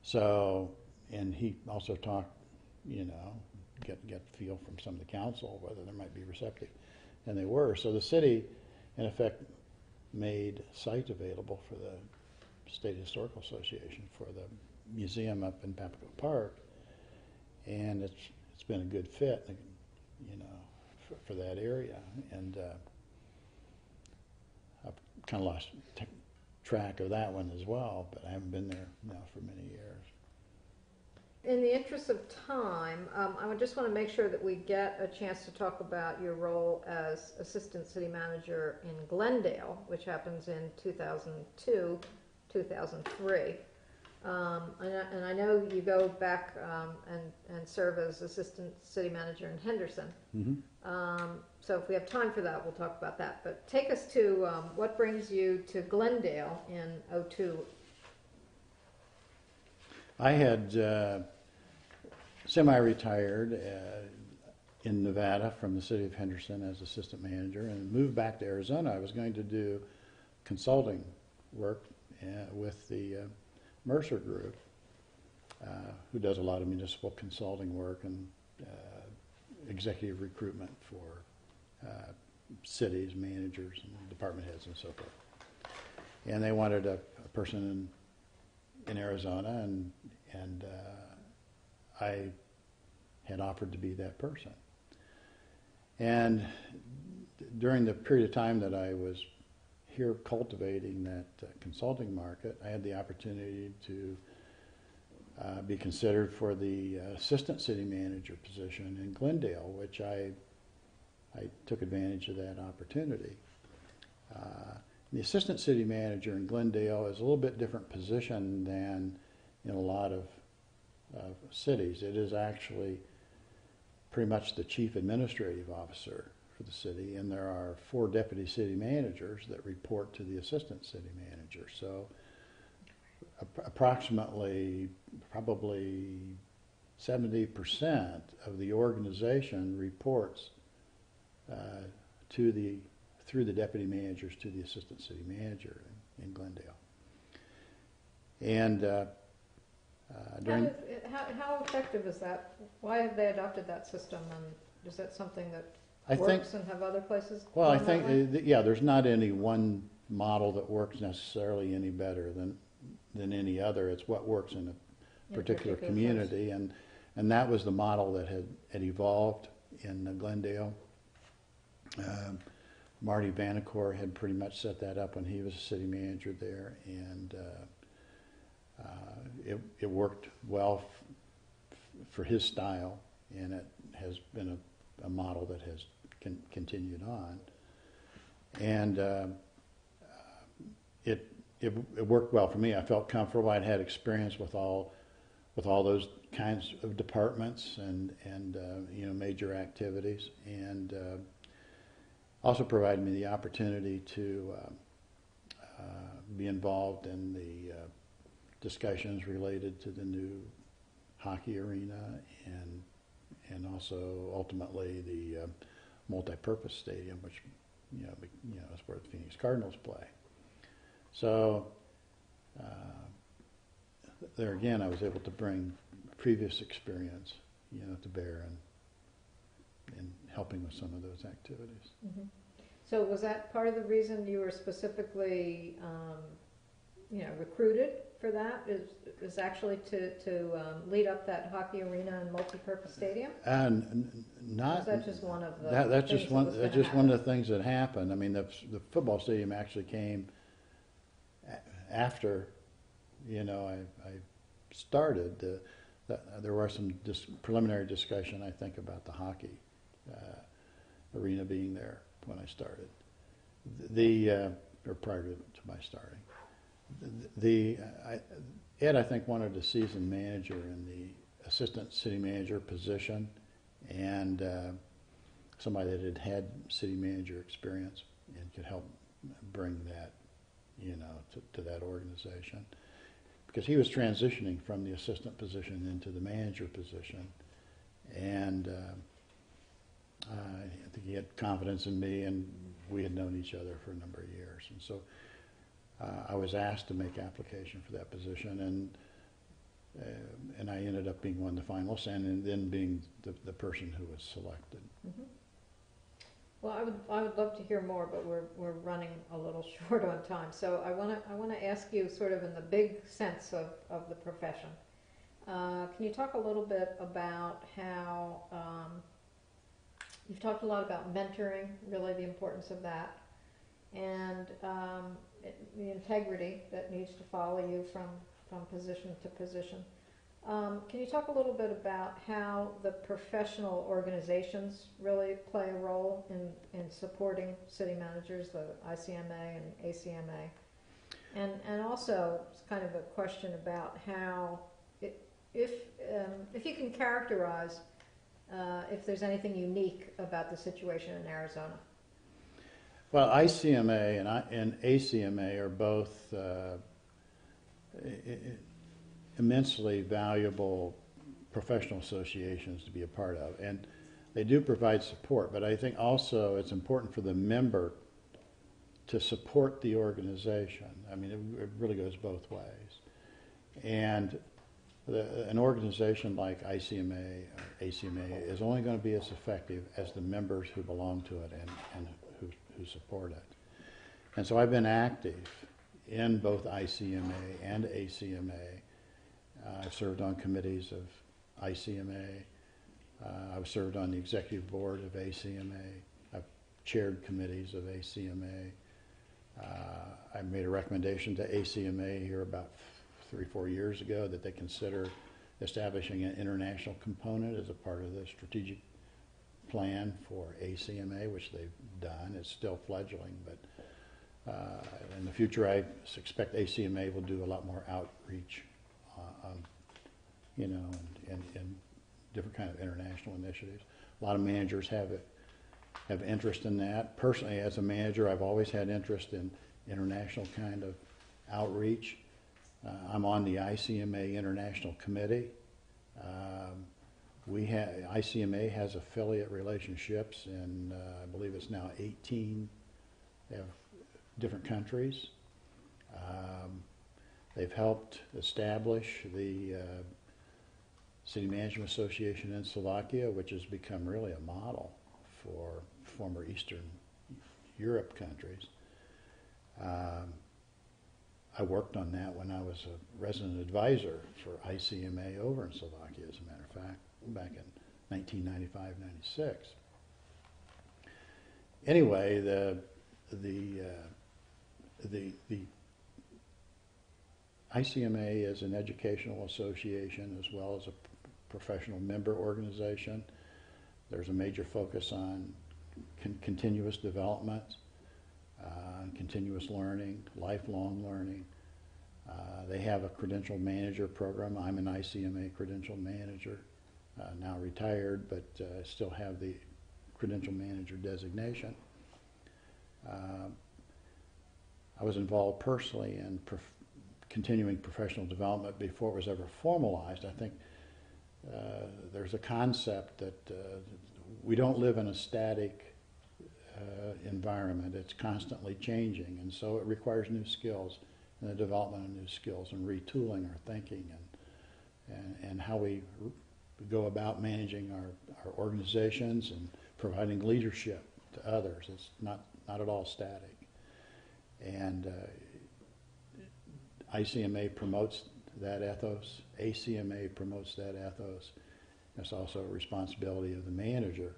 So, and he also talked, get a feel from some of the council whether there might be receptive. And they were. So the city, in effect, made sites available for the State Historical Association for the museum up in Papago Park. And it's been a good fit, for that area. And I've kind of lost track of that one as well, but I haven't been there now for many years. in the interest of time, I would just want to make sure that we get a chance to talk about your role as Assistant City Manager in Glendale, which happens in 2002, 2003. And I know you go back and serve as Assistant City Manager in Henderson. Mm-hmm. So if we have time for that, we'll talk about that. But take us to what brings you to Glendale in '02. I had semi-retired in Nevada from the city of Henderson as assistant manager and moved back to Arizona. I was going to do consulting work with the Mercer Group, who does a lot of municipal consulting work and executive recruitment for cities, managers, and department heads and so forth. And they wanted a person in Arizona, and I had offered to be that person. And during the period of time that I was here cultivating that consulting market, I had the opportunity to be considered for the assistant city manager position in Glendale, which I took advantage of that opportunity. The assistant city manager in Glendale is a little bit different position than in a lot of cities. It is actually pretty much the chief administrative officer for the city, and there are 4 deputy city managers that report to the assistant city manager. So approximately, probably 70% of the organization reports through the deputy managers to the assistant city manager in Glendale. And during how effective is that? Why have they adopted that system, and is that something that I works think, and have other places? well, I think, yeah, there's not any one model that works necessarily any better than any other. It's what works in a particular community, and that was the model that had evolved in Glendale. Marty Vanacore had pretty much set that up when he was a city manager there, and it worked well for his style, and it has been a model that has continued on. And it worked well for me. I felt comfortable. I'd had experience with all those kinds of departments and major activities, and also provided me the opportunity to be involved in the discussions related to the new hockey arena and also ultimately the multi-purpose stadium, which is where the Phoenix Cardinals play. So there again, I was able to bring previous experience, to bear in helping with some of those activities. Mm-hmm. So was that part of the reason you were specifically, recruited for that? Is actually to lead up that hockey arena and multi-purpose stadium? Not. Or is that just one of the? That's just one. That's just one of the things that happened. I mean, the football stadium actually came after, I started. There was some preliminary discussion, I think, about the hockey arena being there when I started. Or prior to my starting. Ed, I think, wanted a seasoned manager in the assistant city manager position, and somebody that had city manager experience and could help bring that, to that organization. Because he was transitioning from the assistant position into the manager position, and I think he had confidence in me, and we had known each other for a number of years, and so I was asked to make application for that position, and I ended up being one of the finalists, and then being the person who was selected. Mm-hmm. Well, I would love to hear more, but we're running a little short on time. So I want to ask you, sort of in the big sense of the profession. Can you talk a little bit about how you've talked a lot about mentoring, really the importance of that, and the integrity that needs to follow you from position to position. Can you talk a little bit about how the professional organizations really play a role in supporting city managers, the ICMA and ACMA? And also, it's kind of a question about how, if you can characterize if there's anything unique about the situation in Arizona. Well, ICMA and ACMA are both immensely valuable professional associations to be a part of, and they do provide support, but I think also it's important for the member to support the organization. I mean, it really goes both ways. And an organization like ICMA or ACMA is only going to be as effective as the members who belong to it and who support it. And so I've been active in both ICMA and ACMA. I've served on committees of ICMA. I've served on the executive board of ACMA. I've chaired committees of ACMA. I made a recommendation to ACMA here about 3 or 4 years ago that they consider establishing an international component as a part of the strategic plan for ACMA, which they've done. It's still fledgling, but in the future I expect ACMA will do a lot more outreach and different kind of international initiatives. A lot of managers have interest in that. Personally, as a manager, I've always had interest in international kind of outreach. I'm on the ICMA International Committee. ICMA has affiliate relationships in, I believe it's now 18 different countries. They've helped establish the City Management Association in Slovakia, which has become really a model for former Eastern Europe countries. I worked on that when I was a resident advisor for ICMA over in Slovakia, as a matter of fact, back in 1995-96. Anyway, the ICMA is an educational association as well as a professional member organization. There's a major focus on continuous development, continuous learning, lifelong learning. They have a credential manager program. I'm an ICMA credential manager, now retired, but still have the credential manager designation. I was involved personally in continuing professional development before it was ever formalized. I think there's a concept that we don't live in a static environment. It's constantly changing, and so it requires new skills and the development of new skills and retooling our thinking and how we go about managing our organizations and providing leadership to others. It's not at all static. And ICMA promotes that ethos. ACMA promotes that ethos. It's also a responsibility of the manager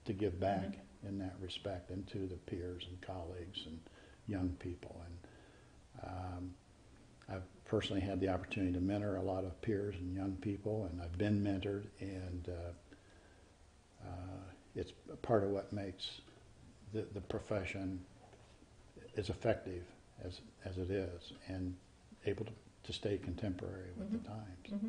to give back in that respect, and to the peers and colleagues and young people. And I've personally had the opportunity to mentor a lot of peers and young people, and I've been mentored, and it's part of what makes the profession as effective as it is, and able to stay contemporary with the times. Mm-hmm.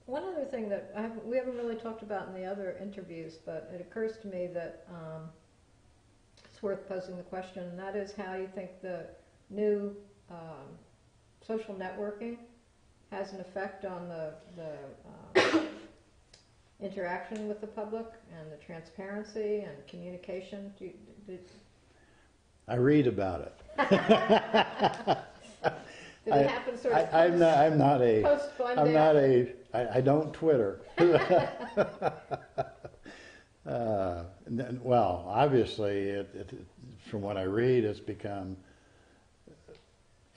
One other thing that we haven't really talked about in the other interviews, but it occurs to me that it's worth posing the question, and that is how you think the new social networking has an effect on the interaction with the public and the transparency and communication. I read about it. Did it happen sort of I don't Twitter. Well, obviously, from what I read, it's become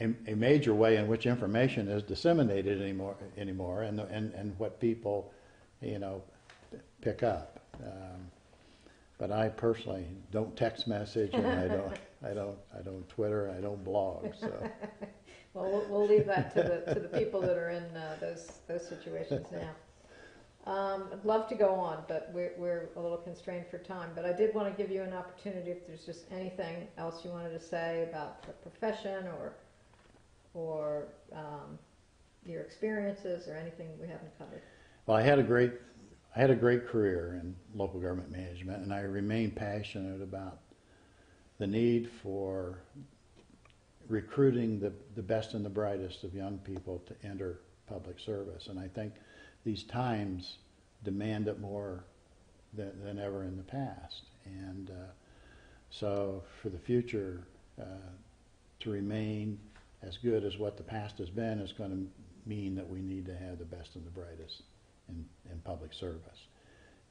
a major way in which information is disseminated anymore, and what people, pick up. But I personally don't text message, and I don't Twitter, I don't blog. So Well, we'll leave that to the people that are in those situations now. I'd love to go on, but we're a little constrained for time. But I did want to give you an opportunity if there's just anything else you wanted to say about the profession or your experiences or anything we haven't covered. Well, I had a great career in local government management, and I remain passionate about the need for recruiting the best and the brightest of young people to enter public service. And I think these times demand it more than ever in the past. And so for the future, to remain as good as what the past has been is going to mean that we need to have the best and the brightest in public service.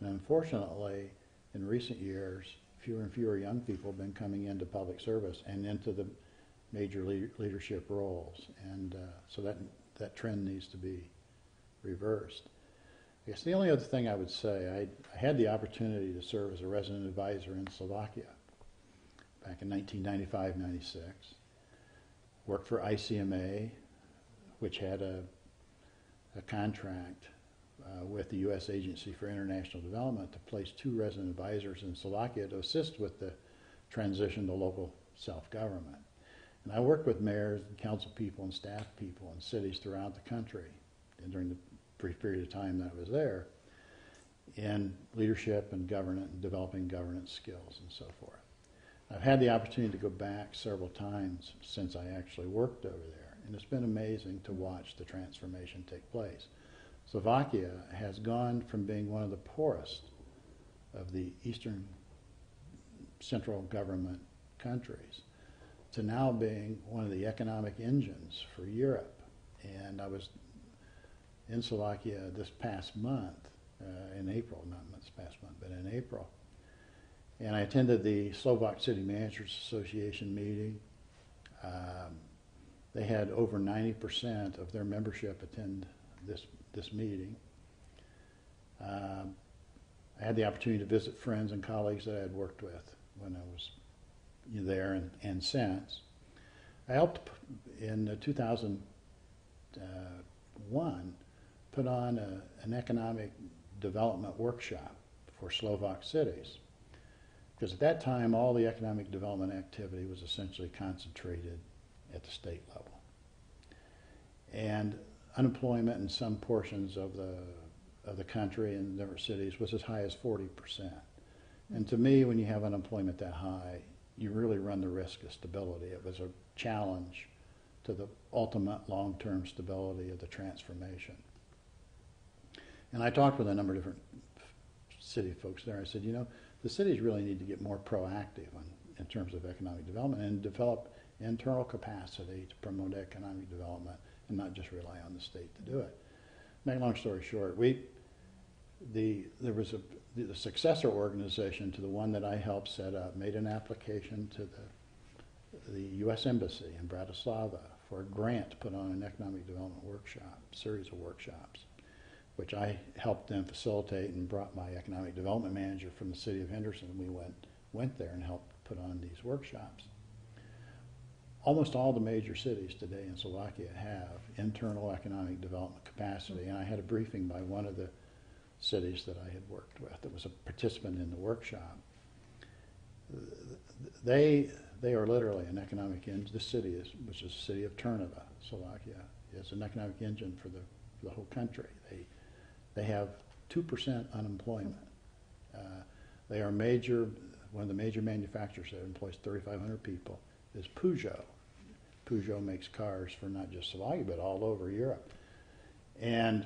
And unfortunately, in recent years, fewer and fewer young people have been coming into public service and into the major leadership roles. And so that trend needs to be reversed. I guess the only other thing I would say, I had the opportunity to serve as a resident advisor in Slovakia back in 1995-96. Worked for ACMA, which had a contract with the U.S. Agency for International Development to place 2 resident advisors in Slovakia to assist with the transition to local self-government. And I worked with mayors and council people and staff people in cities throughout the country and during the brief period of time that I was there in leadership and developing governance skills and so forth. I've had the opportunity to go back several times since I actually worked over there, and it's been amazing to watch the transformation take place. Slovakia has gone from being one of the poorest of the Eastern Central government countries to now being one of the economic engines for Europe. And I was in Slovakia this past month, in April, not this past month, but in April. And I attended the Slovak City Managers Association meeting. They had over 90% of their membership attend this meeting. I had the opportunity to visit friends and colleagues that I had worked with when I was there and since. I helped in 2001 put on an economic development workshop for Slovak cities. Because at that time, all the economic development activity was essentially concentrated at the state level. And unemployment in some portions of the country and different cities was as high as 40%. And to me, when you have unemployment that high, you really run the risk of stability. It was a challenge to the ultimate long-term stability of the transformation. And I talked with a number of different city folks there. I said, you know, the cities really need to get more proactive in terms of economic development and develop internal capacity to promote economic development and not just rely on the state to do it. Make a long story short, there was the successor organization to the one that I helped set up made an application to the U.S. Embassy in Bratislava for a grant to put on an economic development workshop, series of workshops, which I helped them facilitate and brought my economic development manager from the city of Henderson. We went there and helped put on these workshops. Almost all the major cities today in Slovakia have internal economic development capacity, and I had a briefing by one of the cities that I had worked with that was a participant in the workshop. They are literally an economic engine. The city which is the city of Trnava, Slovakia, is an economic engine for the whole country. They have 2% unemployment. They are one of the major manufacturers that employs 3,500 people is Peugeot. Peugeot makes cars for not just Slovakia, but all over Europe. And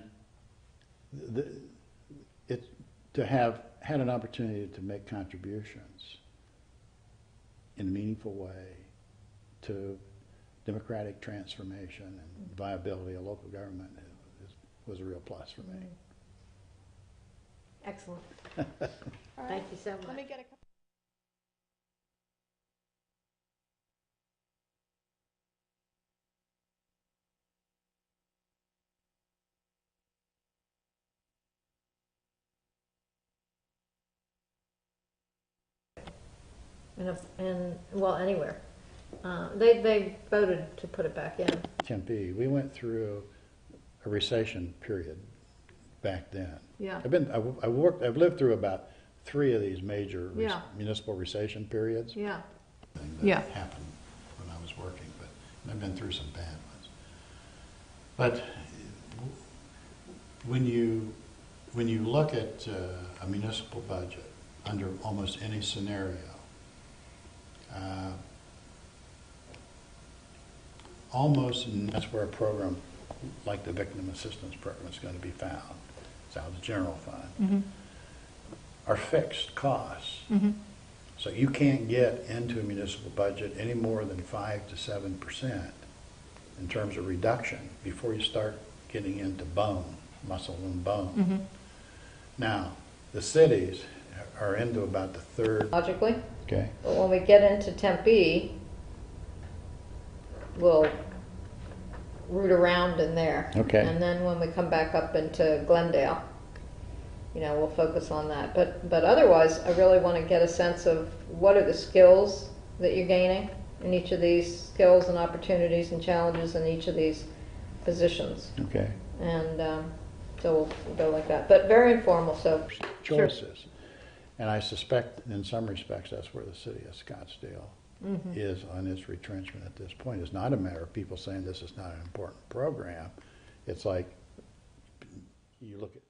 to have had an opportunity to make contributions in a meaningful way to democratic transformation and viability of local government was a real plus for me. Excellent. All right. Thank you so much. Let me get a couple. Well, anywhere. They voted to put it back in. Tempe, we went through a recession period back then. Yeah. I've lived through about 3 of these major Yeah. municipal recession periods. Yeah. That Yeah. happened when I was working, but I've been through some bad ones. But when you look at a municipal budget under almost any scenario, almost, and that's where a program like the Victim Assistance Program is going to be found. It's out of the general fund. Are fixed costs. So you can't get into a municipal budget any more than 5 to 7% in terms of reduction before you start getting into bone, muscle and bone. Now, the cities are into about the third. Logically. Okay. But when we get into Tempe, we'll root around in there. Okay. And then when we come back up into Glendale, we'll focus on that. But otherwise, I really want to get a sense of what are the skills that you're gaining in each of these skills and opportunities and challenges in each of these positions. Okay. And so we'll go like that. But very informal, so. Choices. Sure. And I suspect in some respects that's where the city of Scottsdale is on its retrenchment at this point. It's not a matter of people saying this is not an important program. It's like you look at